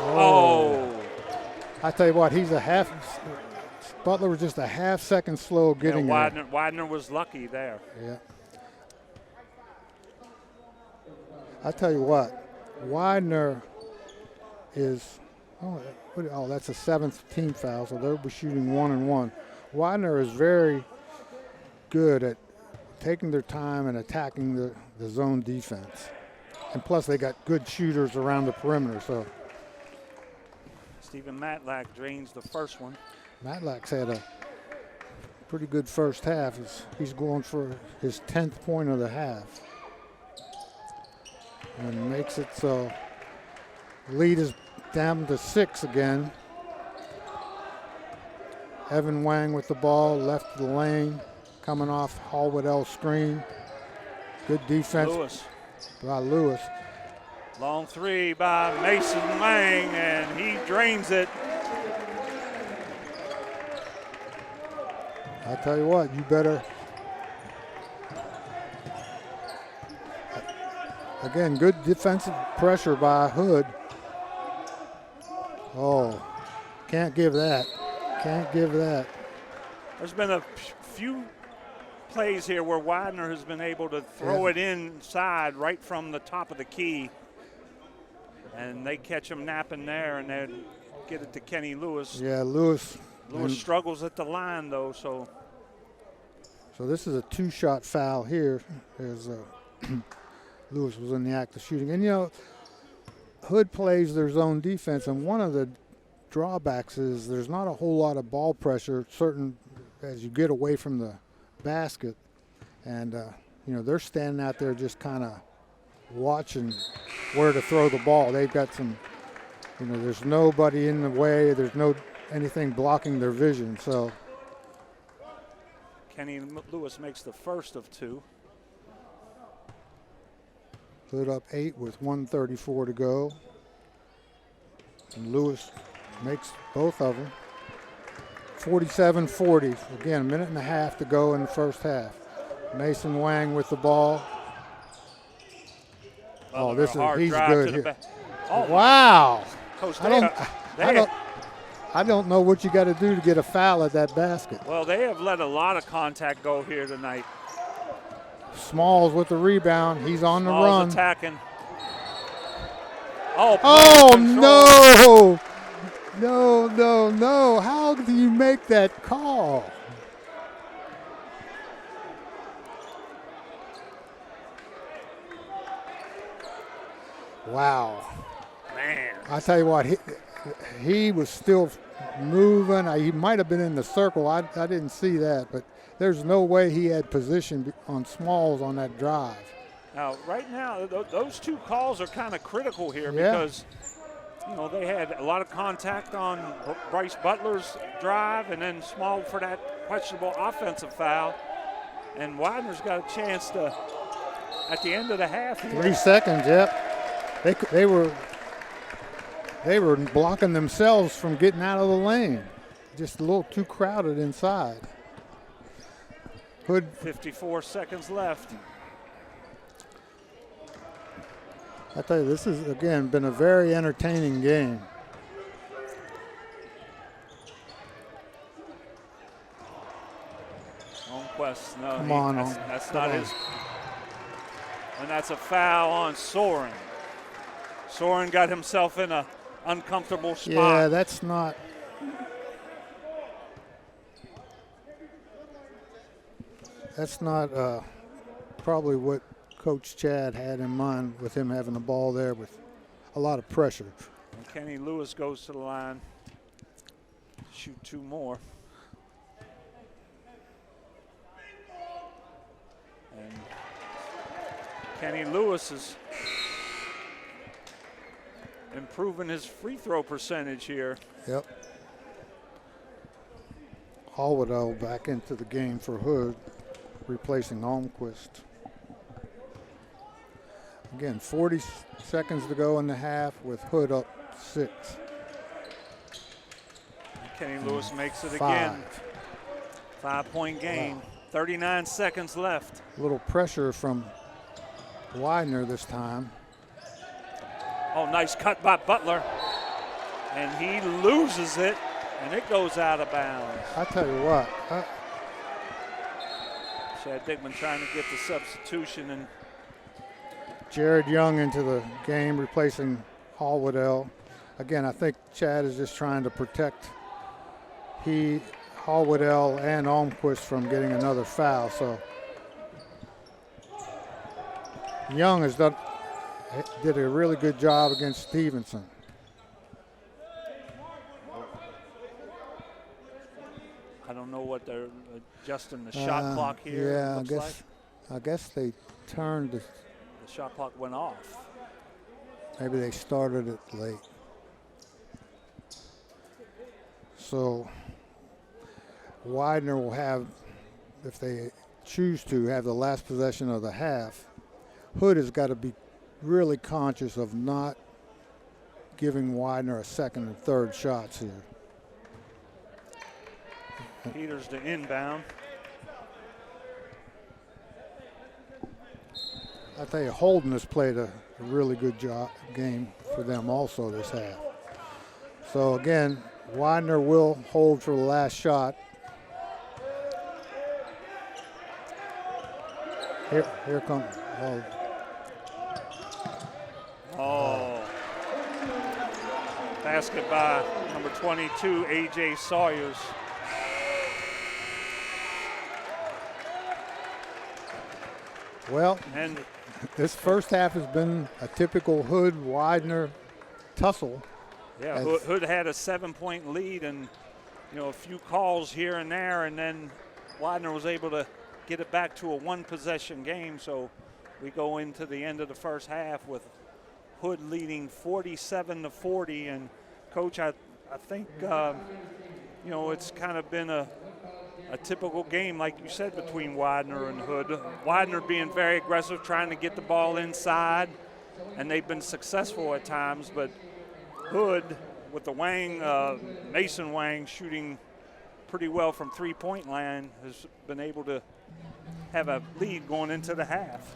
Oh. I tell you what, Butler was just a half second slow getting there. Widener was lucky there. Yeah. I tell you what, Widener is, that's a 7th team foul, so they'll be shooting 1 and 1. Widener is very good at taking their time and attacking the zone defense. And plus they got good shooters around the perimeter. So Stephen Matlack drains the first one. Matlack's had a pretty good first half. He's going for his 10th point of the half. and makes it so lead is down to 6 again. Evan Wang with the ball, left of the lane, coming off Hallwood screen. Good defense by Lewis. Long three by Mason Wang, and he drains it. I tell you what, you better. Again, good defensive pressure by Hood. Oh, can't give that. Can't give that. There's been a few plays here where Widener has been able to throw it inside right from the top of the key. And they catch him napping there and then get it to Kenny Lewis. Yeah, Lewis struggles at the line, though, so. So this is a 2-shot foul here as Lewis was in the act of shooting. And, you know, Hood plays their zone defense, and one of the drawbacks is there's not a whole lot of ball pressure, certain as you get away from the basket. And, you know, they're standing out there just kind of watching where to throw the ball. They've got some, you know, there's nobody in the way. There's no anything blocking their vision. So Kenny Lewis makes the first of 2. Hood up 8 with 1:34 to go. And Lewis makes both of them. 47-40. Again, a minute and a half to go in the first half. Mason Wang with the ball. Oh, this is he's good here. Oh, wow. Coach, I don't know what you got to do to get a foul at that basket. Well, they have let a lot of contact go here tonight. Smalls with the rebound. He's on the run. Attacking. Oh no! No, no, no. How do you make that call? Wow. Man. I tell you what, he was still moving. He might have been in the circle. I didn't see that, but there's no way he had position on Smalls on that drive. Now, right now, those 2 calls are kind of critical here because, you know, they had a lot of contact on Bryce Butler's drive and then Small for that questionable offensive foul. And Widener's got a chance to, at the end of the half. 3 seconds, yep. They were blocking themselves from getting out of the lane. Just a little too crowded inside. Hood. 54 seconds left. I tell you, this has, again, been a very entertaining game. Quest, no. Come on. That's not his. And that's a foul on Soren. Soren got himself in an uncomfortable spot. Yeah, that's not. That's not probably what Coach Chad had in mind with him having the ball there with a lot of pressure. And Kenny Lewis goes to the line. Shoot 2 more. And Kenny Lewis is improving his free throw percentage here. Yep. Hallwood back into the game for Hood, replacing Almquist. Again, 40 seconds to go in the half with Hood up 6. Kenny Lewis makes it again. 5-point game. Wow. 39 seconds left. A little pressure from Widener this time. Oh, nice cut by Butler. And he loses it, and it goes out of bounds. I tell you what. Chad Dickman trying to get the substitution. And Jared Young into the game, replacing Hallwood. Again, I think Chad is just trying to protect Hallwood and Almquist from getting another foul. So Young did a really good job against Stevenson. I don't know what they're adjusting the shot clock here. Yeah, I guess they turned the shot clock went off. Maybe they started it late. So Widener will have, if they choose to, have the last possession of the half. Hood has got to be really conscious of not giving Widener a second and third shots here. Peters to inbound. I tell you, Holden has played a really good game for them also this half. So again, Widener will hold for the last shot. Here comes. Oh. Basket by number 22, A.J. Sawyers. Well, And this first half has been a typical Hood-Widener tussle. yeah, Hood had a 7-point lead and, a few calls here and there, and then Widener was able to get it back to a one-possession game. So we go into the end of the first half with Hood leading 47-40. And Coach, I think it's kind of been a typical game, like you said, between Widener and Hood. Widener being very aggressive, trying to get the ball inside, and they've been successful at times. But Hood, with the Mason Wang shooting pretty well from three-point line, has been able to have a lead going into the half.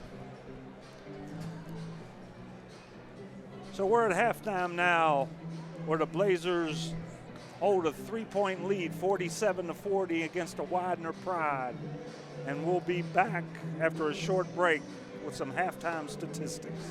So we're at halftime now, where the Blazers hold a 3-point lead, 47-40 against the Widener Pride. And we'll be back after a short break with some halftime statistics.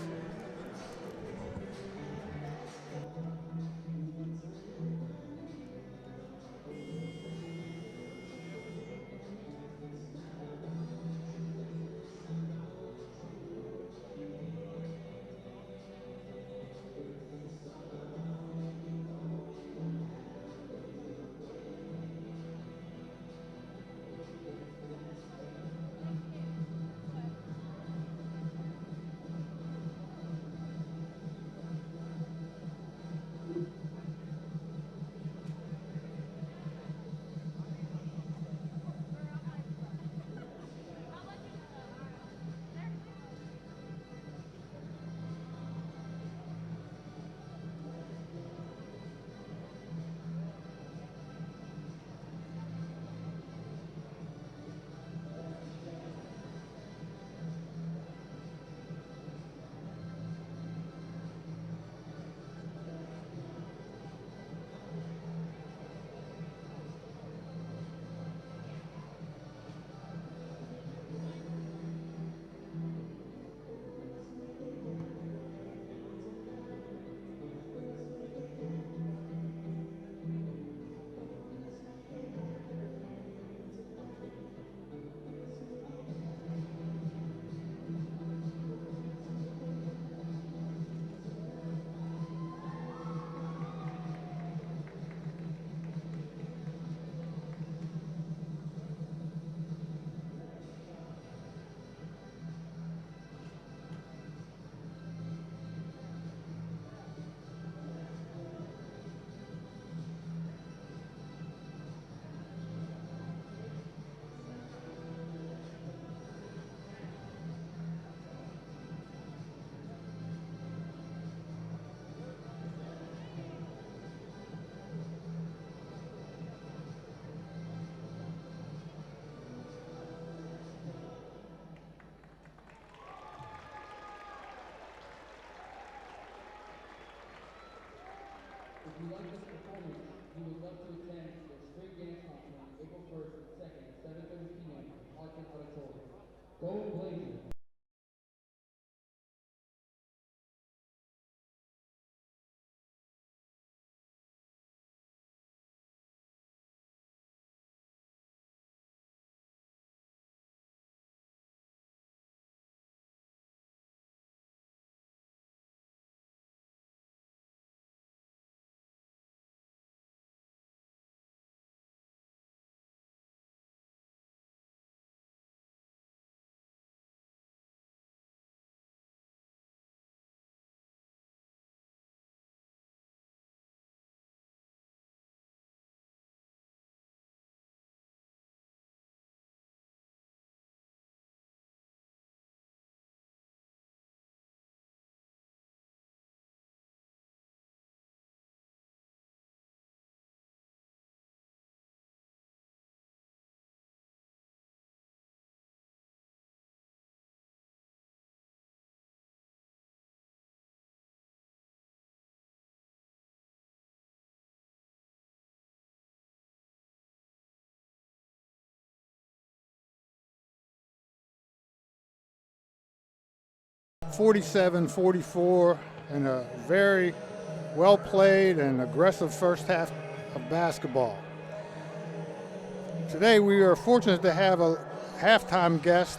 If you like this performance, we would love to attend the Street Dance Concert on April 1st and 2nd at 7:30 p.m. at Parkland Auditorium. Go Blazers! 47-44 in a very well played and aggressive first half of basketball. Today we are fortunate to have a halftime guest.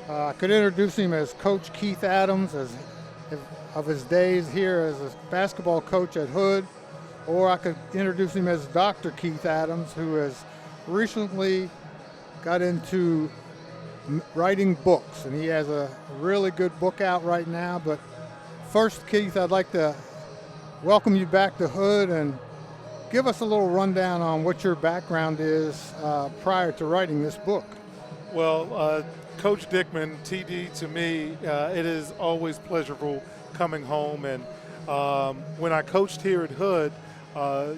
I could introduce him as Coach Keith Adams of his days here as a basketball coach at Hood, or I could introduce him as Dr. Keith Adams, who has recently got into writing books, and he has a really good book out right now. But first, Keith, I'd like to welcome you back to Hood and give us a little rundown on what your background is prior to writing this book. Well, Coach Dickman, TD, to me, it is always pleasurable coming home. And when I coached here at Hood,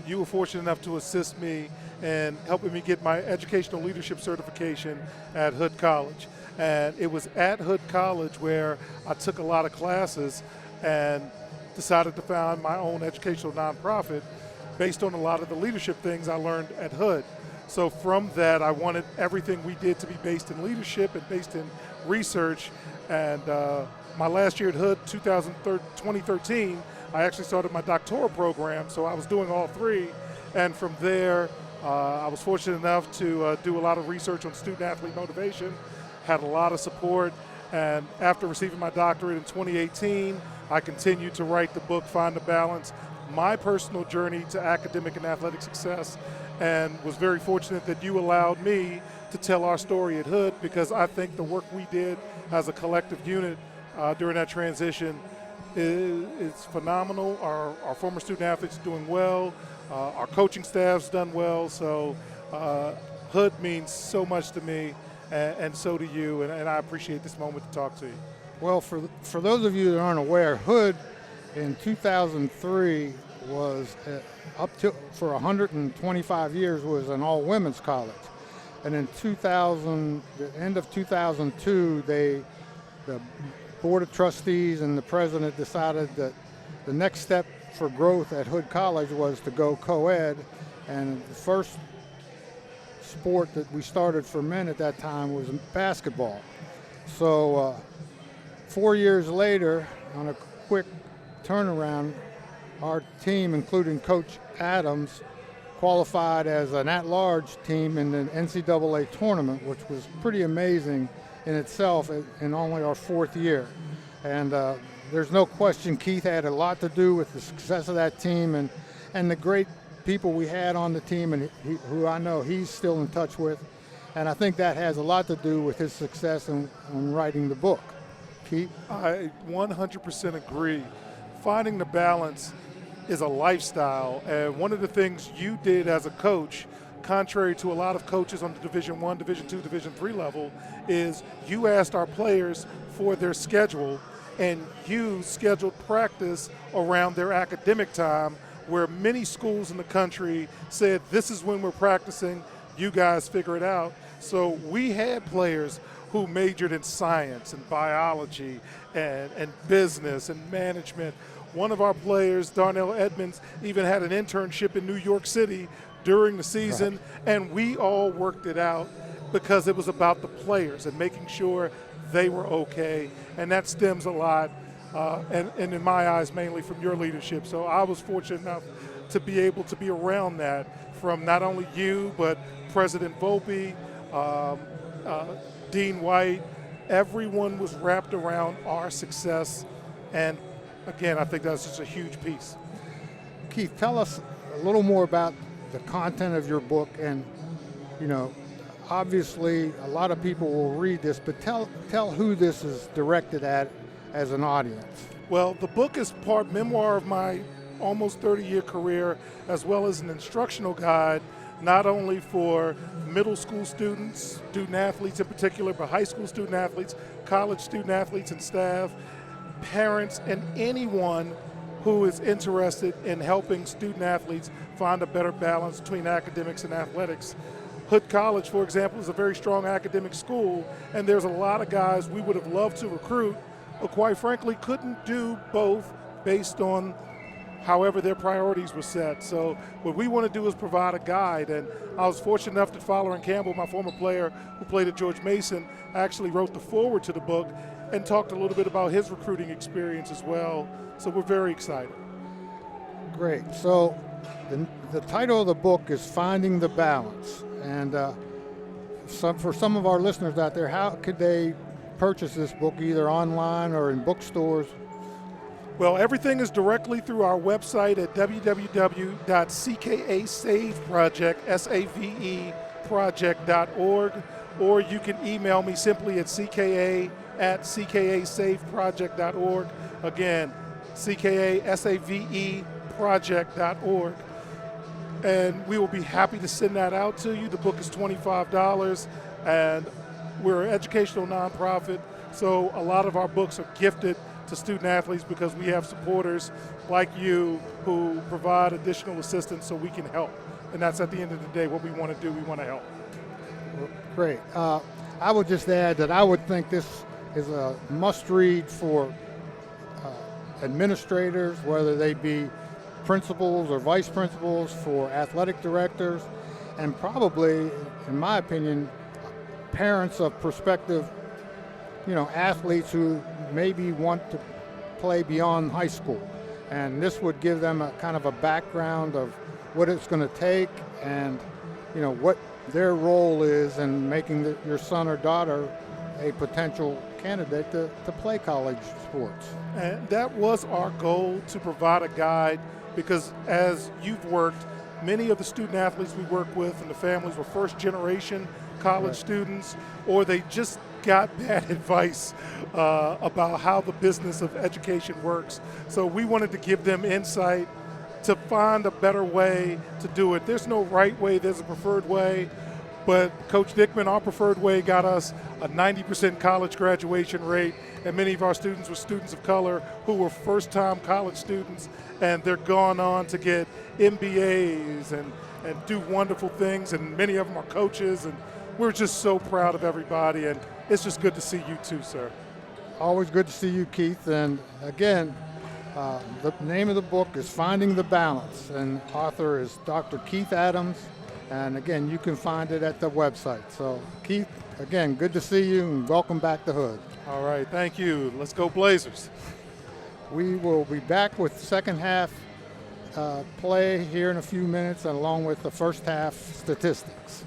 you were fortunate enough to assist me in helping me get my educational leadership certification at Hood College. And it was at Hood College where I took a lot of classes and decided to found my own educational nonprofit based on a lot of the leadership things I learned at Hood. So from that, I wanted everything we did to be based in leadership and based in research. And my last year at Hood, 2013, I actually started my doctoral program, so I was doing all three. And from there, I was fortunate enough to do a lot of research on student-athlete motivation, had a lot of support, and after receiving my doctorate in 2018, I continued to write the book, Find the Balance, my personal journey to academic and athletic success, and was very fortunate that you allowed me to tell our story at Hood, because I think the work we did as a collective unit during that transition is phenomenal. Our former student athletes are doing well. Our coaching staff's done well. So Hood means so much to me, and so do you, and I appreciate this moment to talk to you. Well, for those of you that aren't aware, Hood in 2003 was up to for 125 years was an all-women's college, and in the end of 2002, the Board of Trustees and the president decided that the next step for growth at Hood College was to go co-ed, and the first sport that we started for men at that time was basketball. So 4 years later, on a quick turnaround, our team, including Coach Adams, qualified as an at-large team in the NCAA tournament, which was pretty amazing in itself in only our fourth year. And there's no question Keith had a lot to do with the success of that team and the great people we had on the team, and who I know he's still in touch with. And I think that has a lot to do with his success in writing the book. Keith? I 100% agree. Finding the balance is a lifestyle, and one of the things you did as a coach, contrary to a lot of coaches on the Division I, Division II, Division III level, is you asked our players for their schedule, and you scheduled practice around their academic time, where many schools in the country said, this is when we're practicing, you guys figure it out. So we had players who majored in science and biology and business and management. One of our players, Darnell Edmonds, even had an internship in New York City during the season, and we all worked it out because it was about the players and making sure they were okay, and that stems a lot, and in my eyes, mainly from your leadership. So I was fortunate enough to be able to be around that from not only you, but President Volpe, Dean White. Everyone was wrapped around our success, and again, I think that's just a huge piece. Keith, tell us a little more about the content of your book, and obviously a lot of people will read this, but tell who this is directed at as an audience. Well, the book is part memoir of my almost 30-year career, as well as an instructional guide, not only for middle school students, student athletes in particular, but high school student athletes, college student athletes and staff, parents, and anyone who is interested in helping student athletes find a better balance between academics and athletics. Hood College, for example, is a very strong academic school, and there's a lot of guys we would have loved to recruit, but quite frankly couldn't do both based on however their priorities were set. So what we want to do is provide a guide, and I was fortunate enough that Fowler and Campbell, my former player who played at George Mason, actually wrote the foreword to the book, and talked a little bit about his recruiting experience as well. So we're very excited. Great. So the title of the book is Finding the Balance. And for some of our listeners out there, how could they purchase this book either online or in bookstores? Well, everything is directly through our website at www.ckasaveproject.org, or you can email me simply at cka@ckasaveproject.org. Again, ckasaveproject.org. And we will be happy to send that out to you. The book is $25, and we're an educational nonprofit, so a lot of our books are gifted to student athletes because we have supporters like you who provide additional assistance so we can help. And that's at the end of the day what we want to do. We want to help. Great. I would just add that I would think this is a must-read for administrators, whether they be principals or vice principals, for athletic directors, and probably, in my opinion, parents of prospective, athletes who maybe want to play beyond high school. And this would give them a kind of a background of what it's going to take and, what their role is in making your son or daughter a potential candidate to play college sports. And that was our goal, to provide a guide, because as you've worked, many of the student athletes we work with and the families were first generation college students, or they just got bad advice about how the business of education works. So we wanted to give them insight to find a better way to do it. There's no right way, there's a preferred way. But Coach Dickman, our preferred way got us a 90% college graduation rate, and many of our students were students of color who were first-time college students, and they're gone on to get MBAs and do wonderful things, and many of them are coaches, and we're just so proud of everybody, and it's just good to see you too, sir. Always good to see you, Keith. And again, the name of the book is Finding the Balance, and author is Dr. Keith Adams. And again, you can find it at the website. So Keith, again, good to see you and welcome back to Hood. All right, thank you. Let's go Blazers. We will be back with second half play here in a few minutes, along with the first half statistics.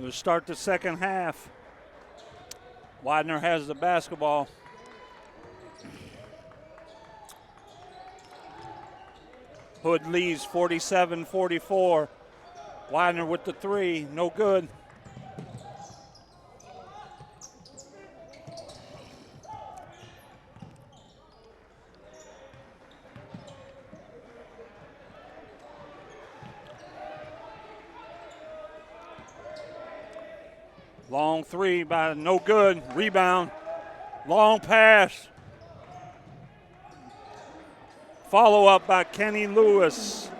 We'll start the second half. Widener has the basketball. Hood leads 47-44. Widener with the three, no good. Long three by no good. Rebound. Long pass. Follow up by Kenny Lewis.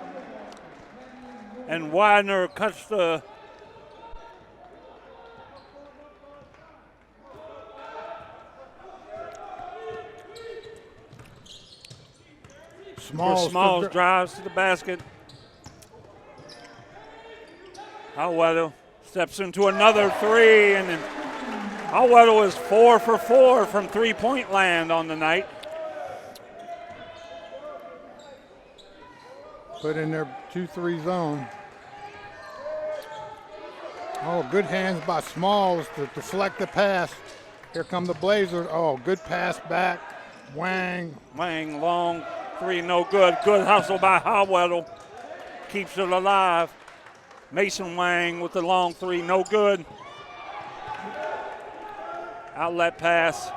And Widener cuts the Smalls drives to the basket. Howell steps into another three, and then Howell is 4 for 4 from three-point land on the night. Put in their 2-3 zone. Oh, good hands by Smalls to deflect the pass. Here come the Blazers. Oh, good pass back. Wang, long three, no good. Good hustle by Howell. Keeps it alive. Mason Wang with the long three, no good. Outlet pass.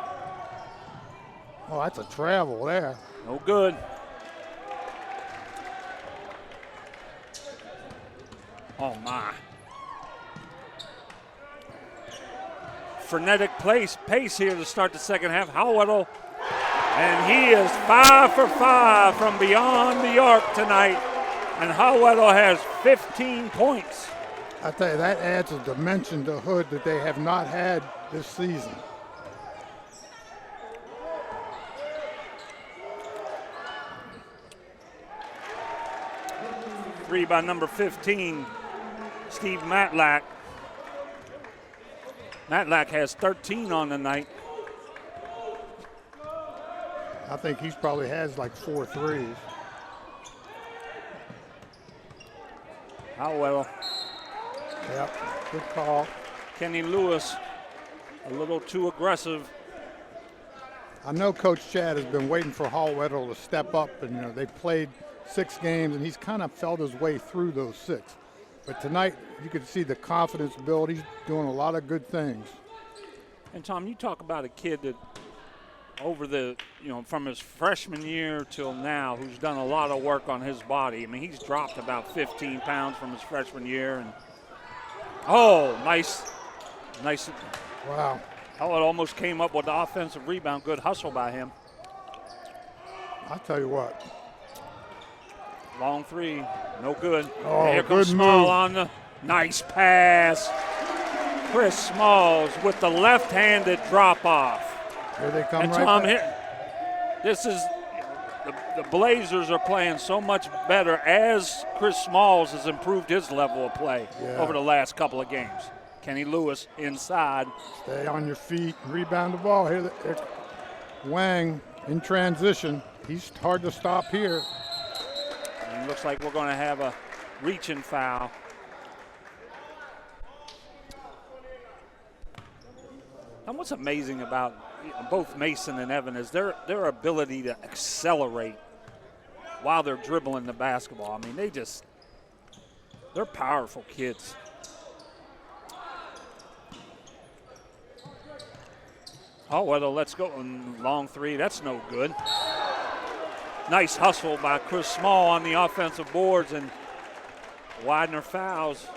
Oh, that's a travel there. No good. Oh, my. Frenetic pace here to start the second half. Howell, and he is 5 for 5 from beyond the arc tonight. And Howell has 15 points. I tell you, that adds a dimension to Hood that they have not had this season. Three by number 15, Steve Matlack. Matlack has 13 on the night. I think he's probably has like 4 threes. Howell. Yep, good call. Kenny Lewis, a little too aggressive. I know Coach Chad has been waiting for Hallweddle to step up, and they played 6 games, and he's kind of felt his way through those 6. But tonight, you could see the confidence build. He's doing a lot of good things. And Tom, you talk about a kid that over the, from his freshman year till now, who's done a lot of work on his body. I mean, he's dropped about 15 pounds from his freshman year. And nice. Wow. Oh, it almost came up with the offensive rebound. Good hustle by him. I'll tell you what. Long three, no good. Oh, here comes good Small move. on the nice pass. Chris Smalls with the left-handed drop-off. Here they come And right Tom, back. here, this is the Blazers are playing so much better as Chris Smalls has improved his level of play over the last couple of games. Kenny Lewis inside. Stay on your feet, rebound the ball. Here, Wang in transition. He's hard to stop here. And it looks like we're going to have a reaching foul. And what's amazing about both Mason and Evan is their ability to accelerate while they're dribbling the basketball. I mean, they're powerful kids. Oh, well, let's go. Long three, that's no good. Nice hustle by Chris Small on the offensive boards, and Widener fouls.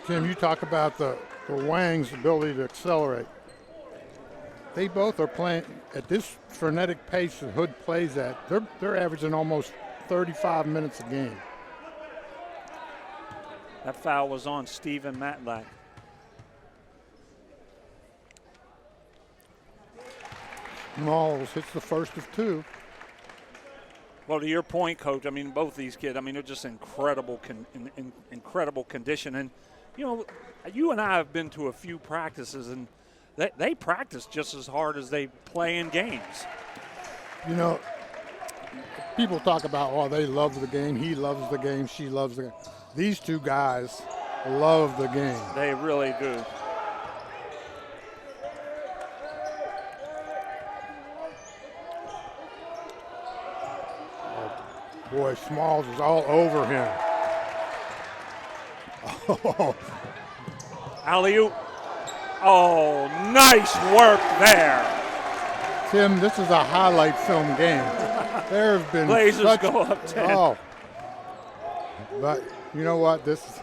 Tim, you talk about the Wang's ability to accelerate. They both are playing at this frenetic pace that Hood plays at. They're averaging almost 35 minutes a game. That foul was on Steven Matlack. Smalls hits the first of 2. Well, to your point, Coach, I mean, both these kids, I mean, they're just incredible condition. And, you and I have been to a few practices, and they practice just as hard as they play in games. People talk about, they love the game, he loves the game, she loves the game. These two guys love the game. They really do. Boy, Smalls is all over him. Oh, Alley-oop. Oh, nice work there. Tim, this is a highlight film game. There have been Blazers go up 10. Oh, but you know what? This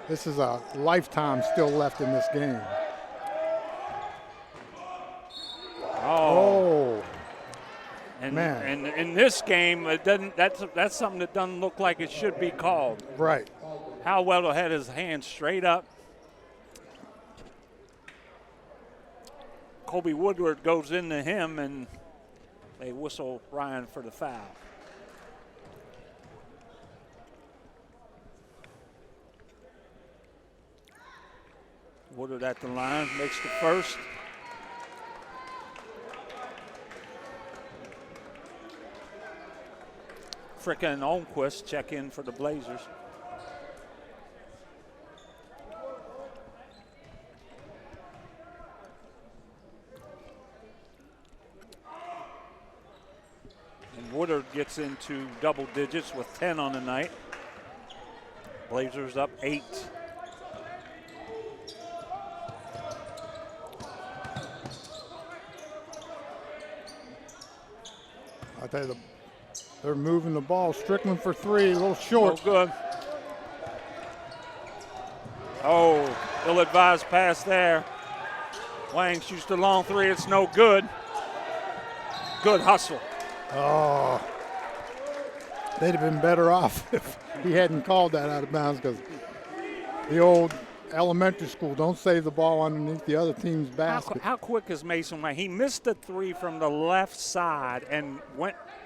is a lifetime still left in this game. Oh. And, man. and in this game, it doesn't. That's something that doesn't look like it should be called. Right. Howell had his hand straight up. Kobe Woodward goes into him, and they whistle Ryan for the foul. Woodward at the line, makes the first. Fricka and Olmquist check in for the Blazers. And Woodard gets into double digits with 10 on the night. Blazers up 8. I tell you, they're moving the ball. Strickland for 3, a little short. Oh, good. Oh, ill-advised pass there. Wang shoots the long 3. It's no good. Good hustle. Oh, they'd have been better off if he hadn't called that out of bounds, because the old elementary school, don't save the ball underneath the other team's basket. How quick is Mason Wang? He missed the 3 from the left side and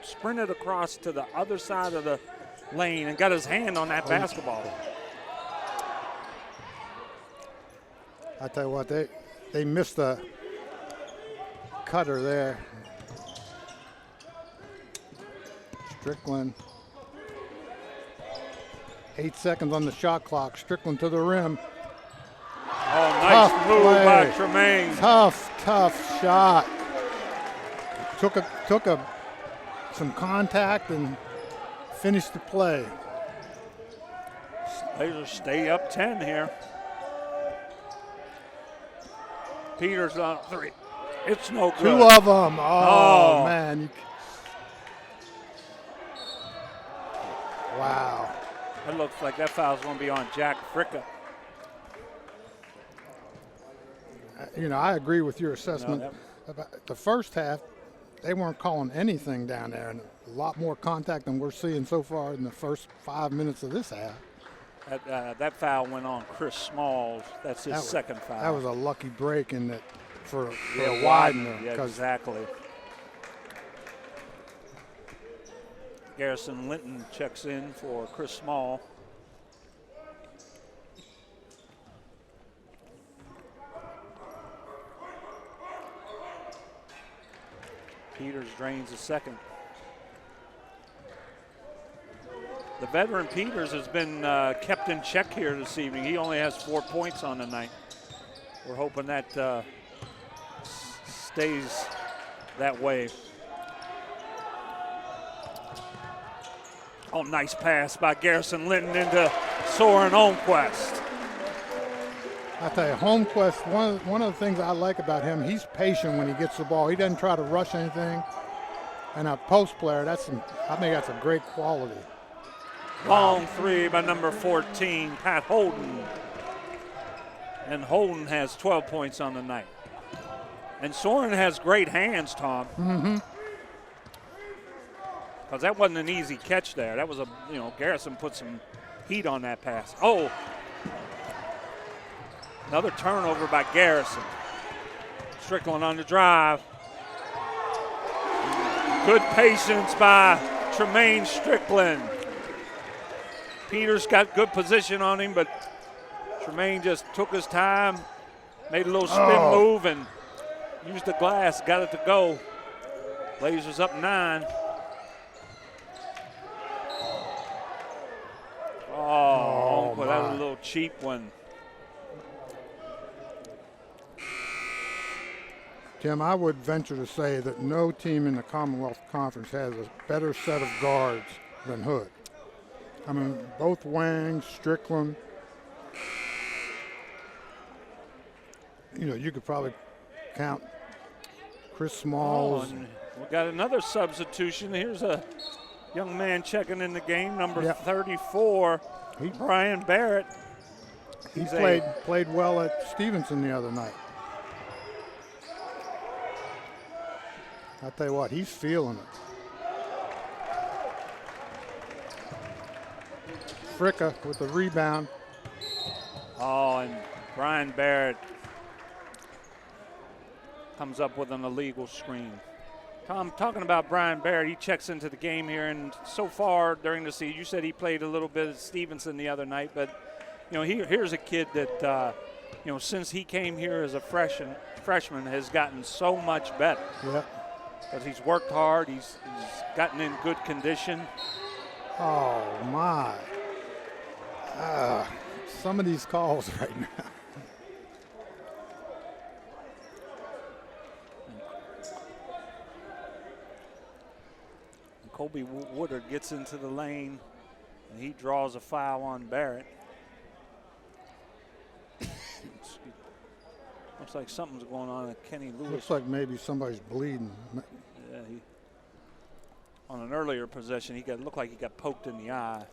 sprinted across to the other side of the lane and got his hand on that basketball. I tell you what, they missed the cutter there. Strickland. 8 seconds on the shot clock. Strickland to the rim. Oh, nice Tough move play. by Tremaine. Tough shot. Took some contact and finished the play. Blazers stay up 10 here. Peters on 3. It's no good. 2 of them. Oh. Man. Wow. It looks like that foul's going to be on Jack Fricka. You know, I agree with your assessment. About the first half, they weren't calling anything down there, and a lot more contact than we're seeing so far in the first 5 minutes of this half. That foul went on Chris Smalls. That's his second foul. That was a lucky break in that for Widener. Widener. Yeah, exactly. Garrison Linton checks in for Chris Small. Peters drains the second. The veteran Peters has been kept in check here this evening. He only has 4 points on the night. We're hoping that stays that way. Oh, nice pass by Garrison Linton into Soren Holmquist. I tell you, Holmquist, one of the things I like about him, he's patient when he gets the ball. He doesn't try to rush anything. And a post player, I think that's a great quality. Long 3 by number 14, Pat Holden. And Holden has 12 points on the night. And Soren has great hands, Tom. Mm-hmm. Because that wasn't an easy catch there. That was Garrison put some heat on that pass. Oh, another turnover by Garrison. Strickland on the drive. Good patience by Tremaine Strickland. Peters got good position on him, but Tremaine just took his time, made a little spin move, and used the glass, got it to go. Blazers up 9. Well, that was a little cheap one. Tim, I would venture to say that no team in the Commonwealth Conference has a better set of guards than Hood. I mean, both Wang, Strickland, you could probably count Chris Smalls. And we got another substitution. Here's a young man checking in the game, number 34, Brian Barrett. He played well at Stevenson the other night. I'll tell you what, he's feeling it. Fricka with the rebound. Oh, and Brian Barrett comes up with an illegal screen. Tom, talking about Brian Barrett, he checks into the game here, and so far during the season, you said he played a little bit at Stevenson the other night, but here's a kid that since he came here as a freshman has gotten so much better. Yeah. Because he's worked hard, he's gotten in good condition. Oh my! Some of these calls right now. Colby Woodard gets into the lane, and he draws a foul on Barrett. Looks like something's going on at Kenny Lewis. Looks like maybe somebody's bleeding. Yeah, on an earlier possession, looked like he got poked in the eye.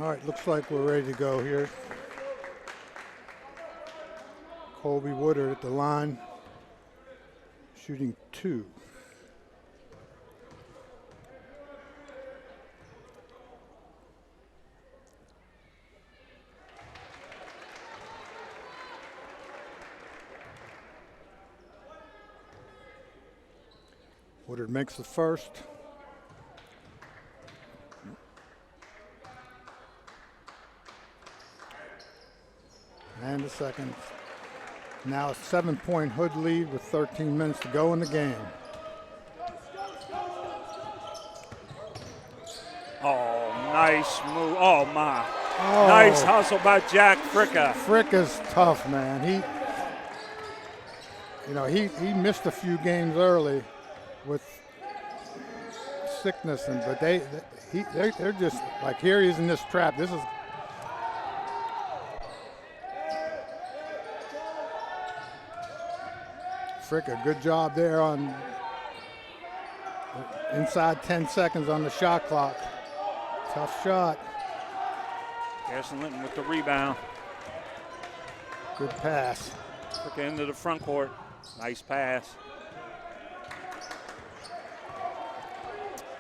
All right, looks like we're ready to go here. Colby Woodard at the line, shooting 2. Woodard makes the first. And the second. Now a 7-point Hood lead with 13 minutes to go in the game. Oh, nice move. Oh, my. Oh. Nice hustle by Jack Fricka. Fricka's tough, man. He missed a few games early with sickness, but they're just like, here he is in this trap. This is Fricka, good job there on inside 10 seconds on the shot clock. Tough shot. Garrison Linton with the rebound. Good pass. Fricka into the front court. Nice pass.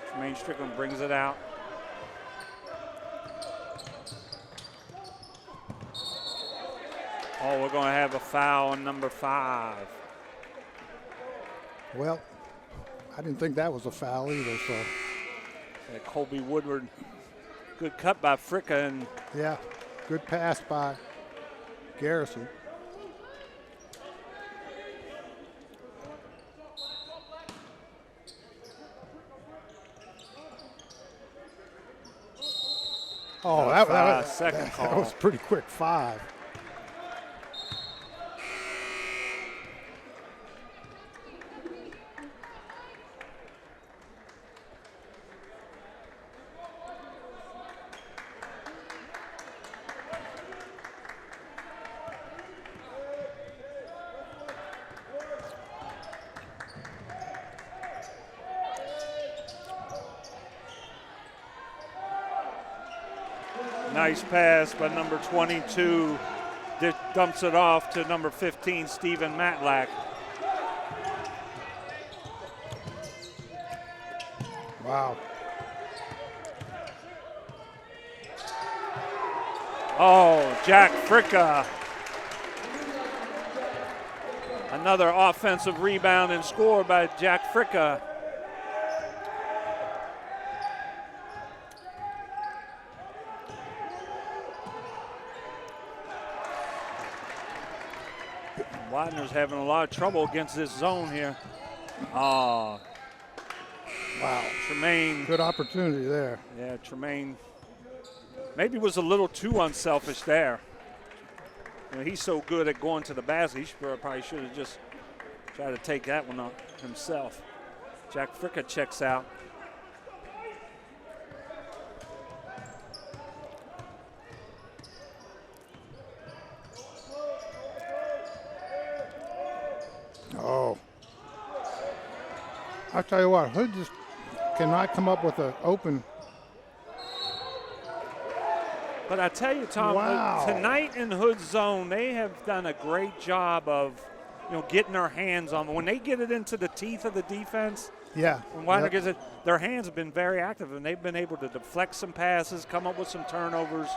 Jermaine Strickland brings it out. Oh, we're going to have a foul on number 5. Well, I didn't think that was a foul either. So, Colby Woodward, good cut by Fricka, and yeah, good pass by Garrison. Oh, that was pretty quick 5. Nice pass by number 22. Dumps it off to number 15, Stephen Matlack. Wow. Oh, Jack Fricka. Another offensive rebound and score by Jack Fricka. Widener's having a lot of trouble against this zone here. Oh, Wow. Tremaine. Good opportunity there. Yeah, Tremaine maybe was a little too unselfish there. You know, he's so good at going to the basket, he probably should have just tried to take that one up himself. Jack Fricka checks out. Oh. I'll tell you what, Hood just cannot come up with an open. But I tell you, Tom, Wow. tonight in Hood's zone, they have done a great job of, getting their hands on. When they get it into the teeth of the defense, Yeah. when Widener Yep. gets it, their hands have been very active, and they've been able to deflect some passes, come up with some turnovers.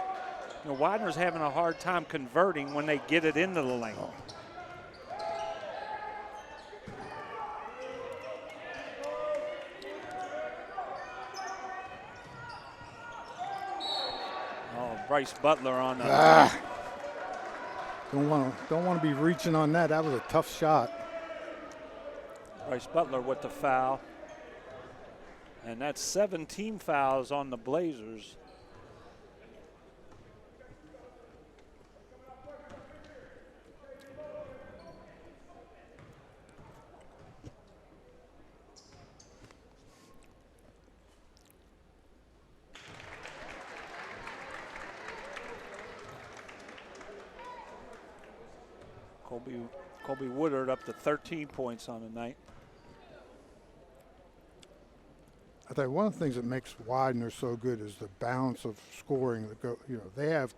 Widener's having a hard time converting when they get it into the lane. Bryce Butler on the Don't want to be reaching on that. That was a tough shot. Bryce Butler with the foul. And that's 17 fouls on the Blazers. Colby Woodard up to 13 points on the night. I think one of the things that makes Widener so good is the balance of scoring. That go, they have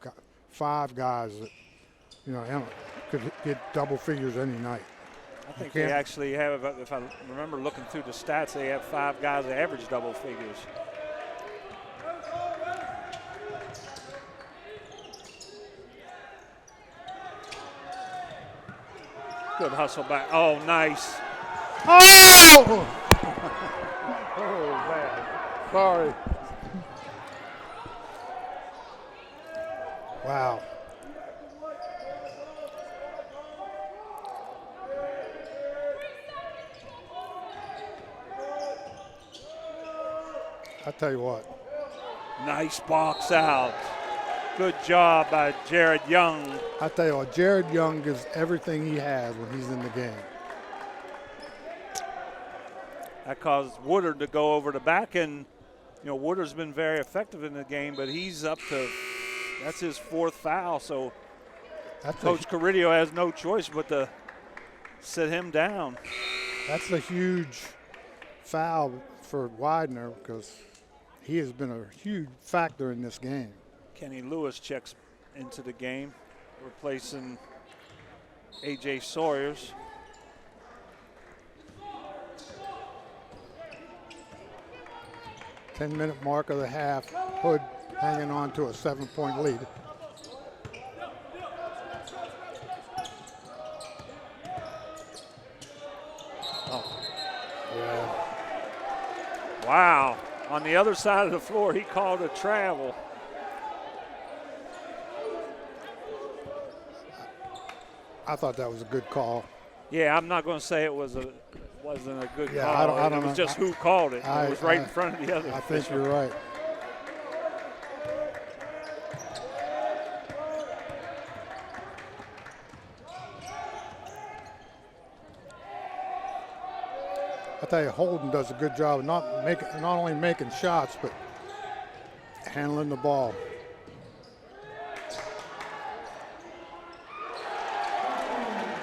5 guys that, could get double figures any night. I think they actually have, if I remember looking through the stats, they have 5 guys that average double figures. Good hustle back. Oh, nice. Oh! Oh, man. Sorry. Wow. I tell you what. Nice box out. Good job by Jared Young. I tell you what, Jared Young gives everything he has when he's in the game. That caused Woodard to go over the back, and Woodard's been very effective in the game, but he's up to, that's his 4th foul, so Coach Carrillo has no choice but to sit him down. That's a huge foul for Widener because he has been a huge factor in this game. Kenny Lewis checks into the game, replacing A.J. Sawyers. Ten-minute mark of the half. Hood hanging on to a 7-point lead. Oh. Yeah. Wow. On the other side of the floor, he called a travel. I thought that was a good call. Yeah, I'm not going to say it wasn't a good call. I don't it was know. just who called it. It was right in front of the other. I think you're right. I tell you, Holden does a good job of not only making shots, but handling the ball.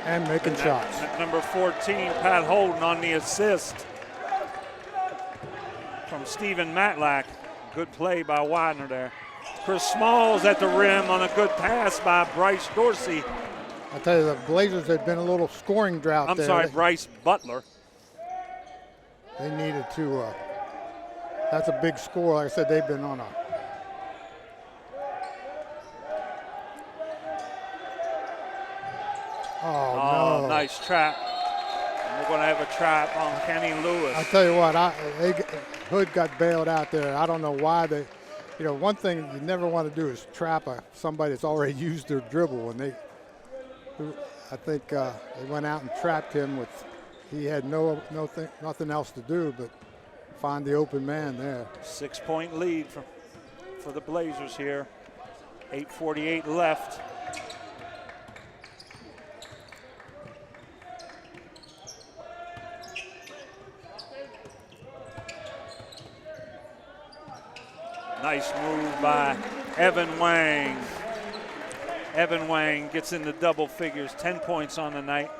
And making shots. Number 14, Pat Holden on the assist from Stephen Matlack. Good play by Widener there. Chris Smalls at the rim on a good pass by Bryce Dorsey. I tell you, the Blazers had been a little scoring drought I'm there. sorry, Bryce Butler. They needed to, that's a big score. Like I said, they've been on a. Oh, no. Nice trap. And we're going to have a trap on Kenny Lewis. I tell you what, Hood got bailed out there. I don't know why they, one thing you never want to do is trap somebody that's already used their dribble. And I think they went out and trapped him with. He had nothing else to do but find the open man there. 6-point lead for the Blazers here. 8:48 left. Nice move by Evan Wang. Evan Wang gets into double figures, 10 points on the night.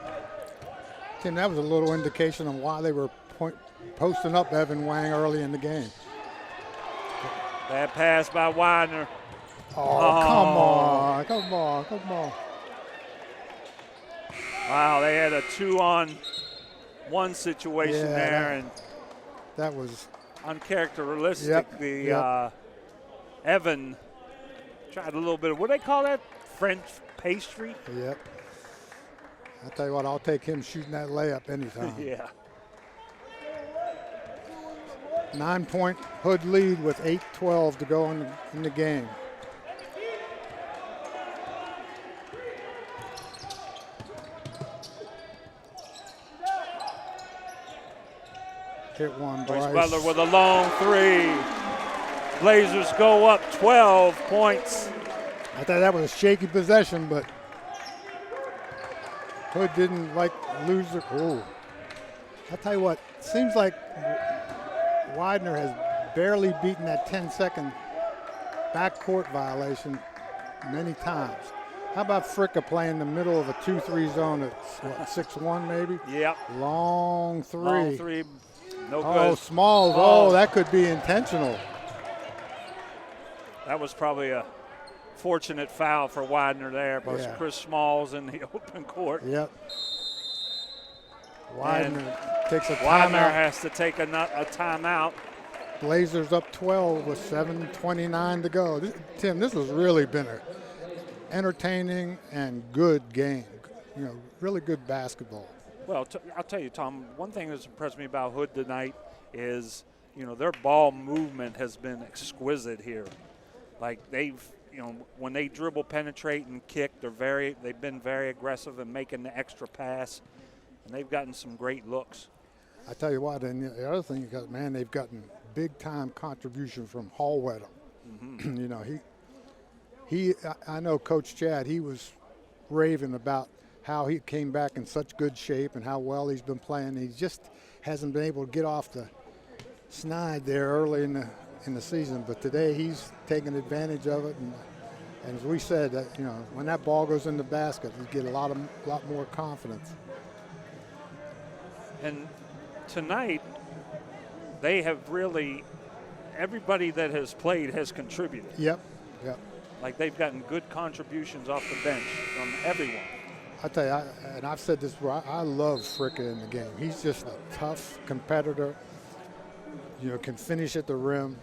Tim, that was a little indication of why they were posting up Evan Wang early in the game. Bad pass by Widener. Oh, come on. Wow, they had a 2-on-1 situation there, and that was uncharacteristic. Evan tried a little bit of, what do they call that? French pastry? Yep. I'll tell you what, I'll take him shooting that layup anytime. Yeah. 9-point Hood lead with 8:12 to go in the game. Hit one, Bryce. Butler with a long three. Blazers go up 12 points. I thought that was a shaky possession, but Hood didn't lose the. Oh, I'll tell you what, it seems like Widener has barely beaten that 10-second backcourt violation many times. How about Fricka playing the middle of a 2-3 zone at 6-1 maybe? Yep. Long three. Long three. No good. Oh, Smalls. Oh, that could be intentional. That was probably a fortunate foul for Widener there, but Yeah. Chris Smalls in the open court. Yep. Widener takes a Widener timeout. has to take a timeout. Blazers up 12 with 7:29 to go. Tim, this has really been an entertaining and good game. Really good basketball. Well, I'll tell you, Tom, one thing that's impressed me about Hood tonight is, their ball movement has been exquisite here. Like when they dribble, penetrate, and kick, they've been very aggressive in making the extra pass, and they've gotten some great looks. I tell you what, and the other thing is, man, they've gotten big-time contribution from Hallwetter. Mm-hmm. I know Coach Chad, he was raving about how he came back in such good shape and how well he's been playing. He just hasn't been able to get off the snide there early in the season, but today he's taking advantage of it. And as we said, that when that ball goes in the basket, you get a lot more confidence. And tonight, they have really, everybody that has played has contributed. Yep. Like they've gotten good contributions off the bench from everyone. I tell you, and I've said this before, I love Fricka in the game. He's just a tough competitor, can finish at the rim.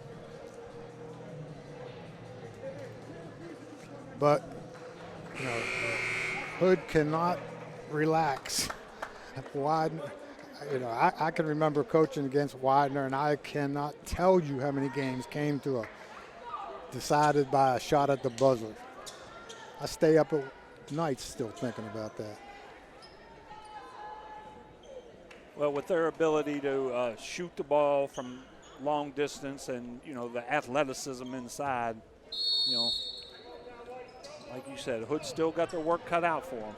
But, Hood cannot relax. Widener, I can remember coaching against Widener, and I cannot tell you how many games came to a decided by a shot at the buzzer. I stay up at nights still thinking about that. Well, with their ability to shoot the ball from long distance and, the athleticism inside, like you said, Hood still got their work cut out for them.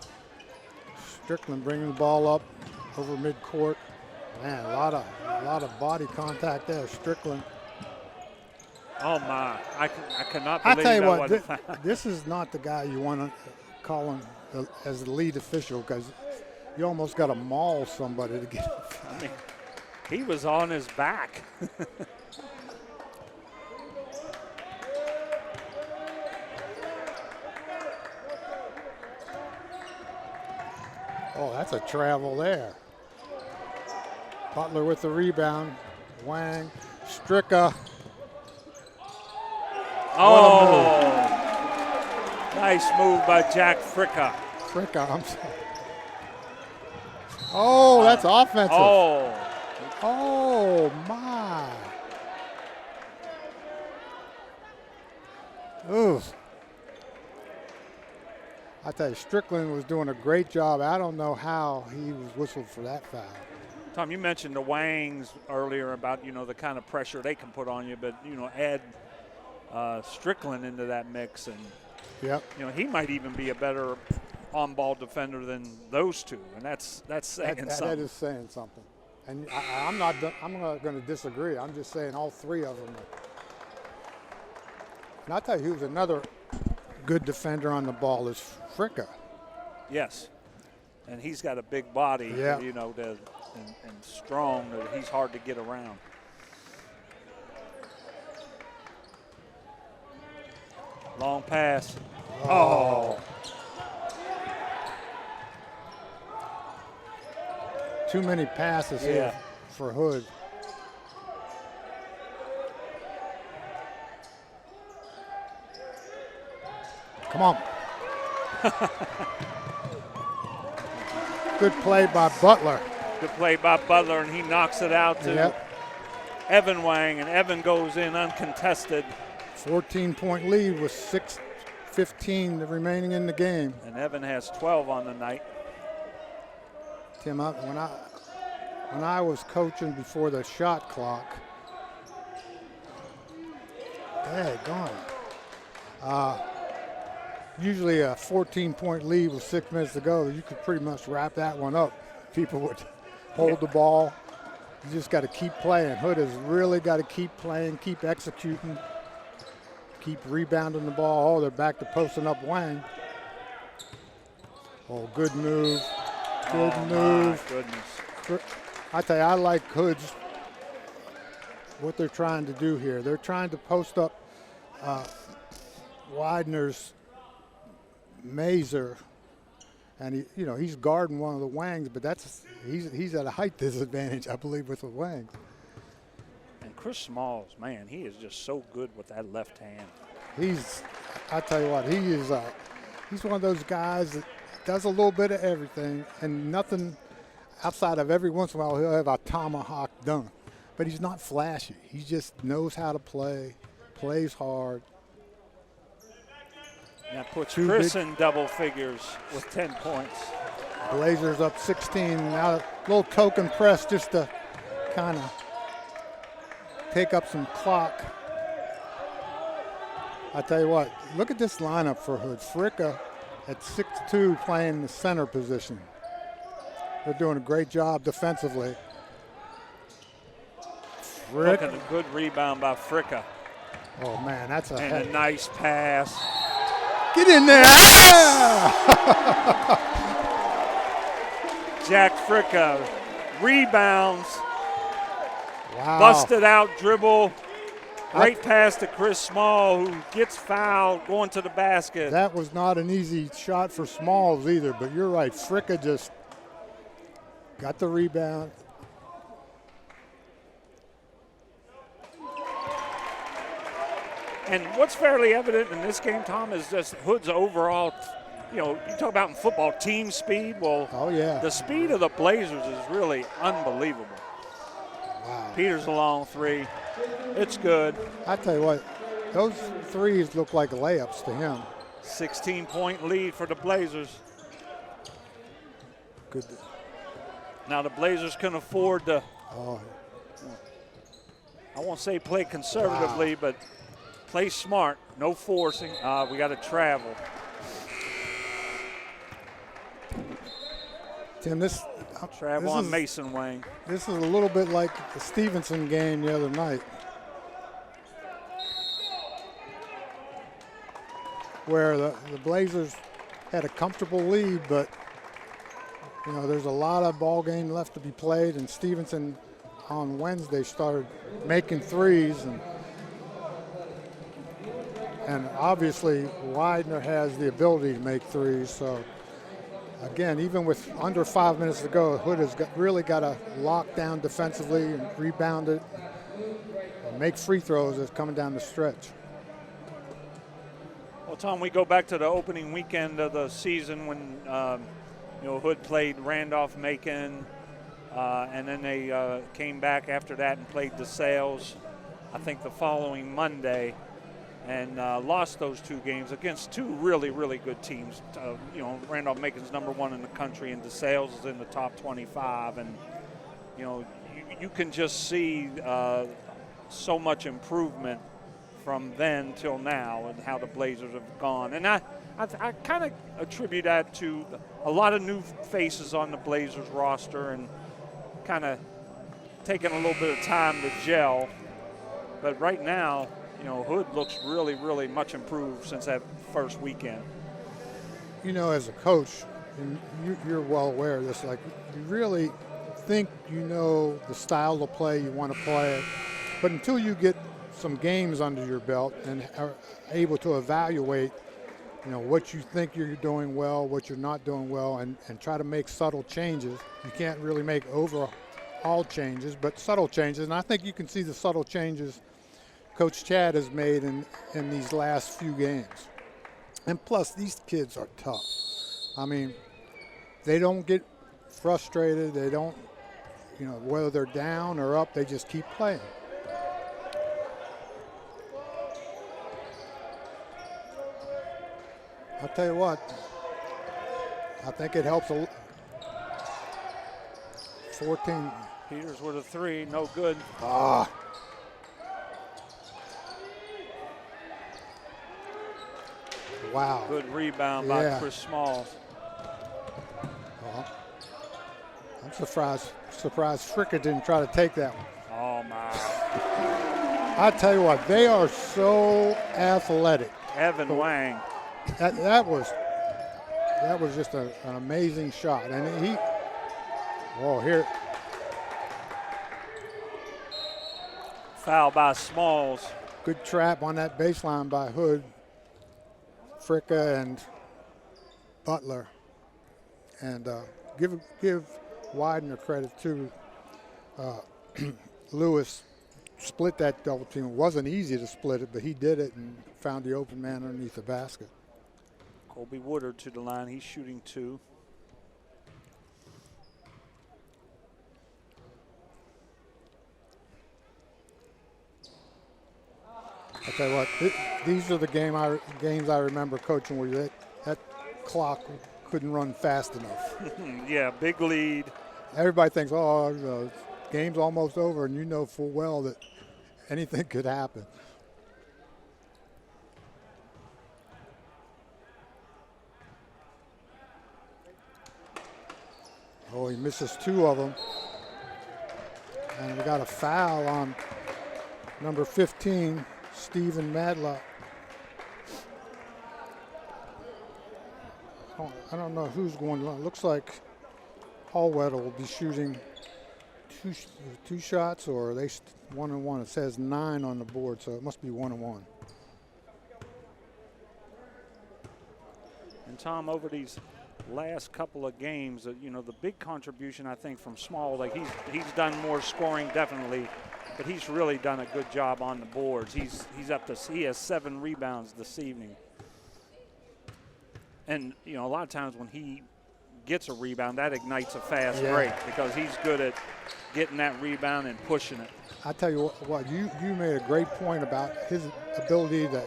Strickland bringing the ball up over midcourt. Man, a lot of body contact there. Strickland. Oh my! I cannot believe I tell you that what, wasn't foul. this is not the guy you want to call him as the lead official, because you almost got to maul somebody to get. I mean, he was on his back. Oh, that's a travel there. Butler with the rebound. Wang, Stricka. Oh, nice move by Jack Fricka. Fricka, I'm sorry. Oh, that's offensive. Oh, my. Ooh. I tell you, Strickland was doing a great job. I don't know how he was whistled for that foul. Tom, you mentioned the Wangs earlier about, the kind of pressure they can put on you, but, add Strickland into that mix, and, Yep. he might even be a better on-ball defender than those two, and that's saying something. That is saying something. And I'm not going to disagree. I'm just saying all three of them. And I'll tell you who's another good defender on the ball is Fricka. Yes, and he's got a big body, Yeah. and strong. That he's hard to get around. Long pass. Oh. Too many passes here for Hood. Come on. Good play by Butler. Good play by Butler, and he knocks it out to Evan Wang, and Evan goes in uncontested. 14-point lead with 6:15 remaining in the game. And Evan has 12 on the night. Tim, when I was coaching before the shot clock, usually a 14-point lead with 6 minutes to go, you could pretty much wrap that one up. People would hold the ball. You just got to keep playing. Hood has really got to keep playing, keep executing, keep rebounding the ball. Oh, they're back to posting up Wang. Oh, good move. Good move. My goodness. I tell you, I like Hood's, what they're trying to do here. They're trying to post up Widener's Mazer, and he's guarding one of the Wangs, but he's at a height disadvantage, I believe, with the Wangs. And Chris Smalls, man, he is just so good with that left hand. I tell you what, he's one of those guys that does a little bit of everything, and nothing outside of every once in a while he'll have a tomahawk dunk. But he's not flashy. He just knows how to play, plays hard. That puts Chris in double figures with 10 points. Blazers up 16. Now a little token press just to kind of take up some clock. I tell you what, look at this lineup for Hood. Fricka at 6'2", playing the center position. They're doing a great job defensively. Look at a good rebound by Fricka. Oh man, that's a nice pass. Get in there! Jack Fricka rebounds. Wow. Busted out dribble. Great pass to Chris Small, who gets fouled going to the basket. That was not an easy shot for Smalls either, but you're right. Fricka just got the rebound. And what's fairly evident in this game, Tom, is just Hood's overall, you talk about in football team speed. Well, the speed of the Blazers is really unbelievable. Wow. Peters a long three. It's good. I tell you what, those threes look like layups to him. 16-point lead for the Blazers. Good. Now the Blazers can afford to, I won't say play conservatively, but play smart, no forcing. We got to travel. Tim, travel on Mason Wang. This is a little bit like the Stevenson game the other night, where the Blazers had a comfortable lead, but there's a lot of ball game left to be played, and Stevenson on Wednesday started making threes, and obviously Widener has the ability to make threes. So again, even with under 5 minutes to go, Hood has really got to lock down defensively and rebound it and make free throws as coming down the stretch. Well, Tom, we go back to the opening weekend of the season when Hood played Randolph-Macon, and then they came back after that and played DeSales, I think the following Monday. and lost those 2 games against 2 really, really good teams. You know, Randolph-Macon's #1 in the country, and DeSales is in the top 25. And, you know, you can just see so much improvement from then till now and how the Blazers have gone. And I kind of attribute that to a lot of new faces on the Blazers roster and kind of taking a little bit of time to gel. But right now, you know, Hood looks really, really much improved since that first weekend. You know, as a coach, and you're well aware of this, like, you really think you know the style of play you want to play, but until you get some games under your belt and are able to evaluate, you know, what you think you're doing well, what you're not doing well, and try to make subtle changes. You can't really make overall changes, but subtle changes. And I think you can see the subtle changes Coach Chad has made in these last few games. And plus, these kids are tough. I mean, they don't get frustrated. They don't, you know, whether they're down or up, they just keep playing. I'll tell you what, I think it helps. 14. Peters with a 3, no good. Wow. Good rebound by Chris Smalls. Well, I'm surprised Fricka didn't try to take that one. Oh, my. I tell you what, they are so athletic. Evan Wang. That was just an amazing shot. And here. Foul by Smalls. Good trap on that baseline by Hood, Fricka, and Butler. And give Widener credit too. Lewis split that double team. It wasn't easy to split it, but he did it and found the open man underneath the basket. Colby Woodard to the line. He's shooting 2. I tell you what, these are the games I remember coaching where that clock couldn't run fast enough. Yeah, big lead. Everybody thinks, the game's almost over, and you know full well that anything could happen. Oh, he misses 2 of them. And we got a foul on number 15, Stephen Madlock. I don't know who's going to. It looks like Hallweddle will be shooting two shots, or are they 1-1? It says 9 on the board, so it must be 1-1. And Tom, over these last couple of games, the big contribution I think from Small, like he's done more scoring definitely, but he's really done a good job on the boards. He has 7 rebounds this evening. And a lot of times when he gets a rebound, that ignites a fast break because he's good at getting that rebound and pushing it. I tell you what, you made a great point about his ability to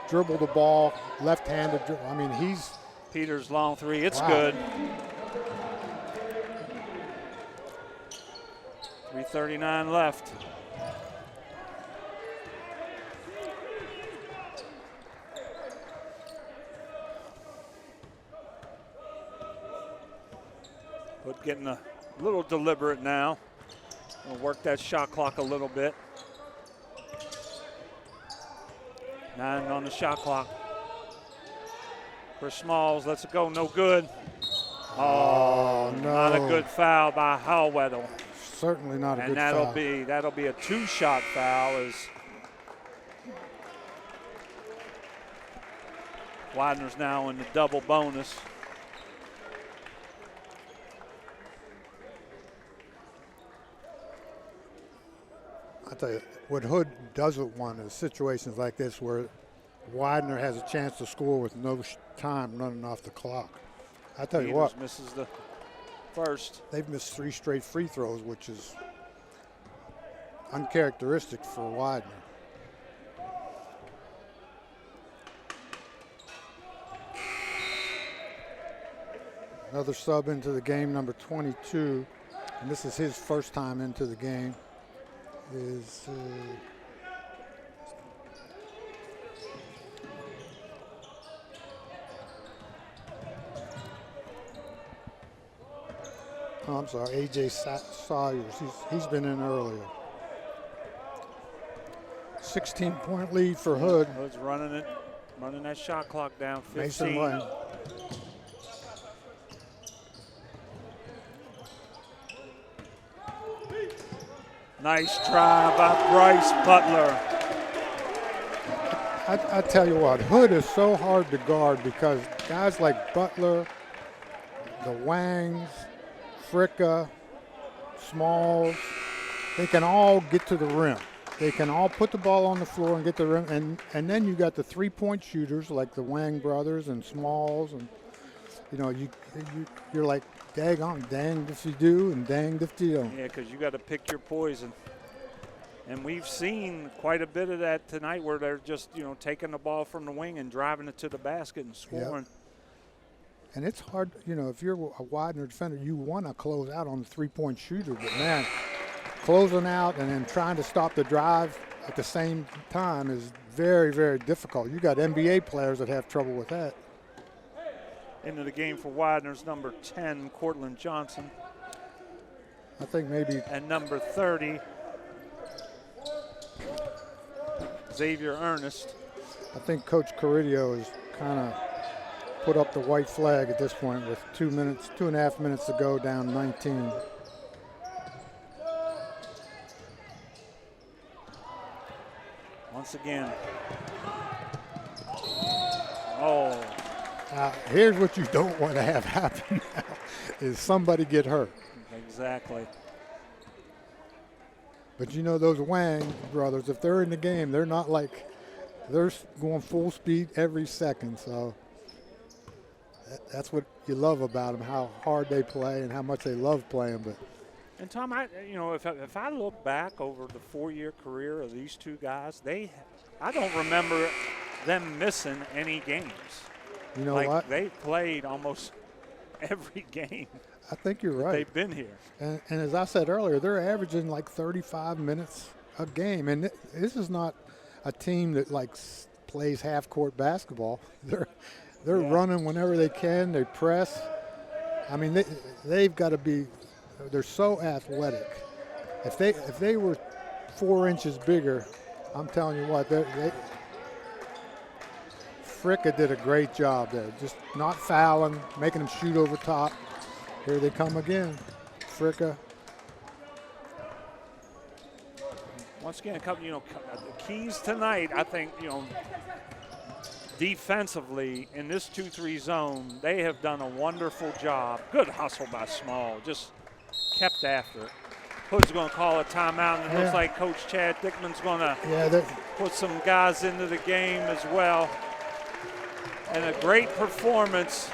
dribble the ball, left-handed. I mean, he's Peters long 3, it's good. 3:39 left. But getting a little deliberate now. We'll work that shot clock a little bit. 9 on the shot clock. For Smalls, lets it go, no good. Oh, no. Not a good foul by Hallweddle. Certainly not a good foul. And that'll be a 2-shot foul as Widener's now in the double bonus. I tell you, what Hood doesn't want is situations like this where Widener has a chance to score with no time running off the clock. I tell you what, misses the first. They've missed 3 straight free throws, which is uncharacteristic for Widener. Another sub into the game, number 22, and this is his first time into the game, is I'm sorry, A.J. Sawyers. He's been in earlier. 16-point lead for Hood. Hood's running it, running that shot clock down. 15. Mason Lane. Nice try by Bryce Butler. I tell you what, Hood is so hard to guard because guys like Butler, the Wangs, Fricka, Smalls, they can all get to the rim. They can all put the ball on the floor and get the rim. And then you got the three-point shooters like the Wang brothers and Smalls. And, you know, you're like, danged if you do and danged if you don't. Yeah, because you got to pick your poison. And we've seen quite a bit of that tonight where they're just, you know, taking the ball from the wing and driving it to the basket and scoring. Yep. And it's hard, you know, if you're a Widener defender, you want to close out on the three-point shooter. But, man, closing out and then trying to stop the drive at the same time is very, very difficult. You got NBA players that have trouble with that. Into the game for Widener's number 10, Cortland Johnson. I think maybe. And number 30, Xavier Ernest. I think Coach Carrillo has kind of put up the white flag at this point with 2.5 minutes to go, down 19. Once again. Oh. Here's what you don't want to have happen now is somebody get hurt. Exactly. But you know those Wang brothers, if they're in the game, they're not like, they're going full speed every second. So that's what you love about them, how hard they play and how much they love playing. But and Tom, if I look back over the 4-year career of these two guys, I don't remember them missing any games. You know like what? They played almost every game. I think you're right. They've been here. And as I said earlier, they're averaging like 35 minutes a game. And this is not a team that like plays half-court basketball. They're running whenever they can. They press. I mean, they've got to be. They're so athletic. If they were 4 inches bigger, I'm telling you what, Fricka did a great job there. Just not fouling, making them shoot over top. Here they come again. Fricka. Once again, the keys tonight, I think, defensively in this 2-3 zone, they have done a wonderful job. Good hustle by Small, just kept after it. Hood's going to call a timeout, and it looks like Coach Chad Dickman's going to put some guys into the game as well. And a great performance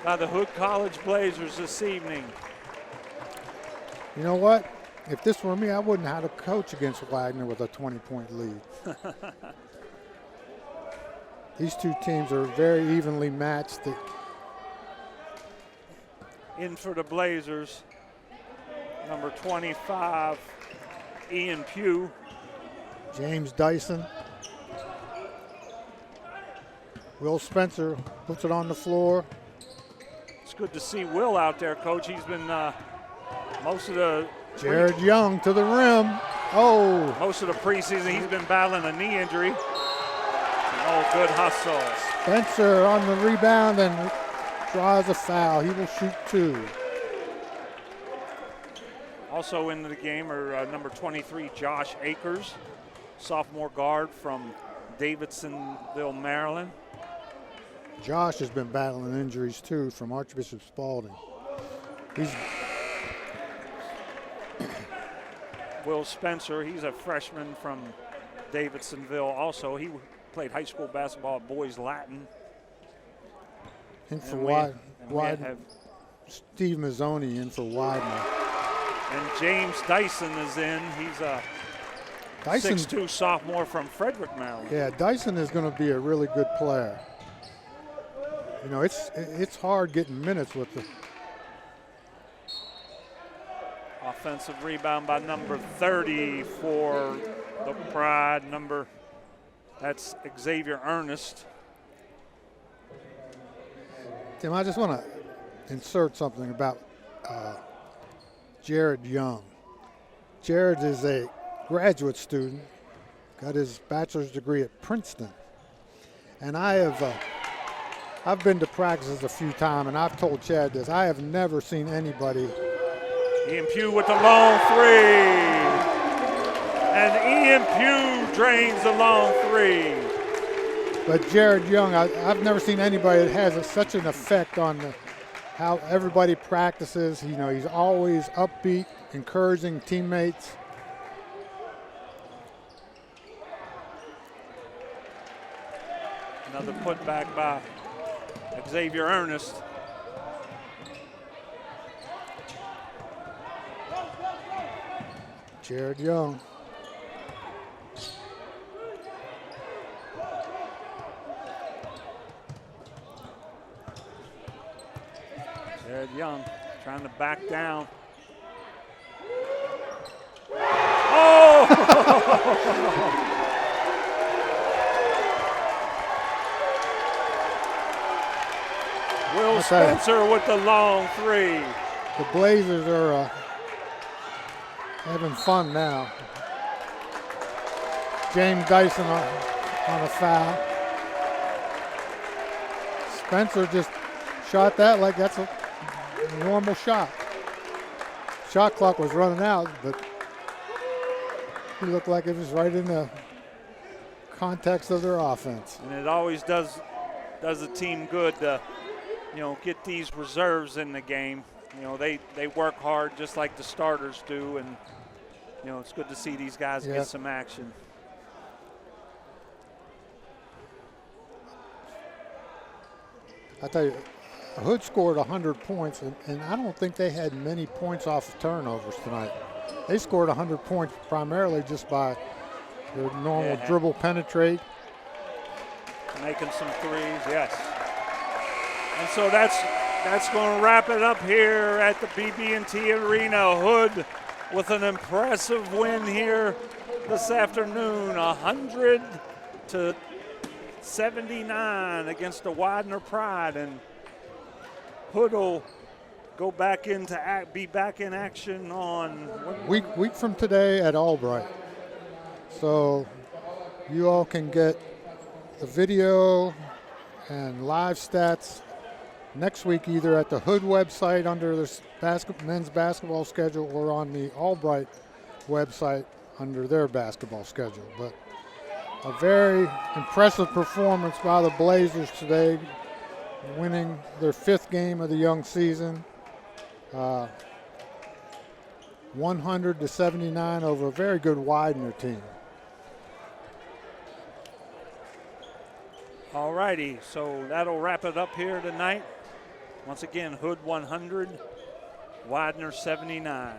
by the Hood College Blazers this evening. You know what? If this were me, I wouldn't have to coach against Widener with a 20-point lead. These two teams are very evenly matched. In for the Blazers, number 25, Ian Pugh. James Dyson. Will Spencer puts it on the floor. It's good to see Will out there, Coach. He's been most of the Jared Young to the rim. Oh. Most of the preseason, he's been battling a knee injury. Oh, good hustle. Spencer on the rebound and draws a foul. He will shoot 2. Also into the game are number 23, Josh Akers, sophomore guard from Davidsonville, Maryland. Josh has been battling injuries too from Archbishop Spalding. Will Spencer, he's a freshman from Davidsonville also. He played high school basketball at Boys Latin. In for Widener. Steve Mazzoni in for Widener. And James Dyson is in. He's a 6'2" sophomore from Frederick, Maryland. Yeah, Dyson is going to be a really good player. You know, it's hard getting minutes with the. Offensive rebound by number 30 for the Pride. That's Xavier Ernest. Tim, I just want to insert something about Jared Young. Jared is a graduate student, got his bachelor's degree at Princeton. And I've been to practices a few times, and I've told Chad this. I have never seen anybody. Ian Pugh with the long three. And Ian Pugh drains the long three. But Jared Young, I've never seen anybody that has such an effect on how everybody practices. You know, he's always upbeat, encouraging teammates. Another putback by Xavier Ernest. Jared Young. Jared Young trying to back down. Oh! Will Spencer with the long three. The Blazers are having fun now. James Dyson on a foul. Spencer just shot that like that's a normal shot. Shot clock was running out, but he looked like it was right in the context of their offense. And it always does the team good to, get these reserves in the game. They work hard just like the starters do, and it's good to see these guys get some action. I tell you, Hood scored 100 points, and I don't think they had many points off of turnovers tonight. They scored 100 points primarily just by their normal dribble penetrate. Making some threes, yes. And so that's going to wrap it up here at the BB&T Arena. Hood with an impressive win here this afternoon, 100-79 against the Widener Pride, and Hood will go back be back in action on week from today at Albright. So you all can get the video and live stats next week either at the Hood website under the men's basketball schedule or on the Albright website under their basketball schedule. But a very impressive performance by the Blazers today, winning their 5th game of the young season. 100-79 over a very good Widener team. All righty, so that'll wrap it up here tonight. Once again, Hood 100, Widener 79.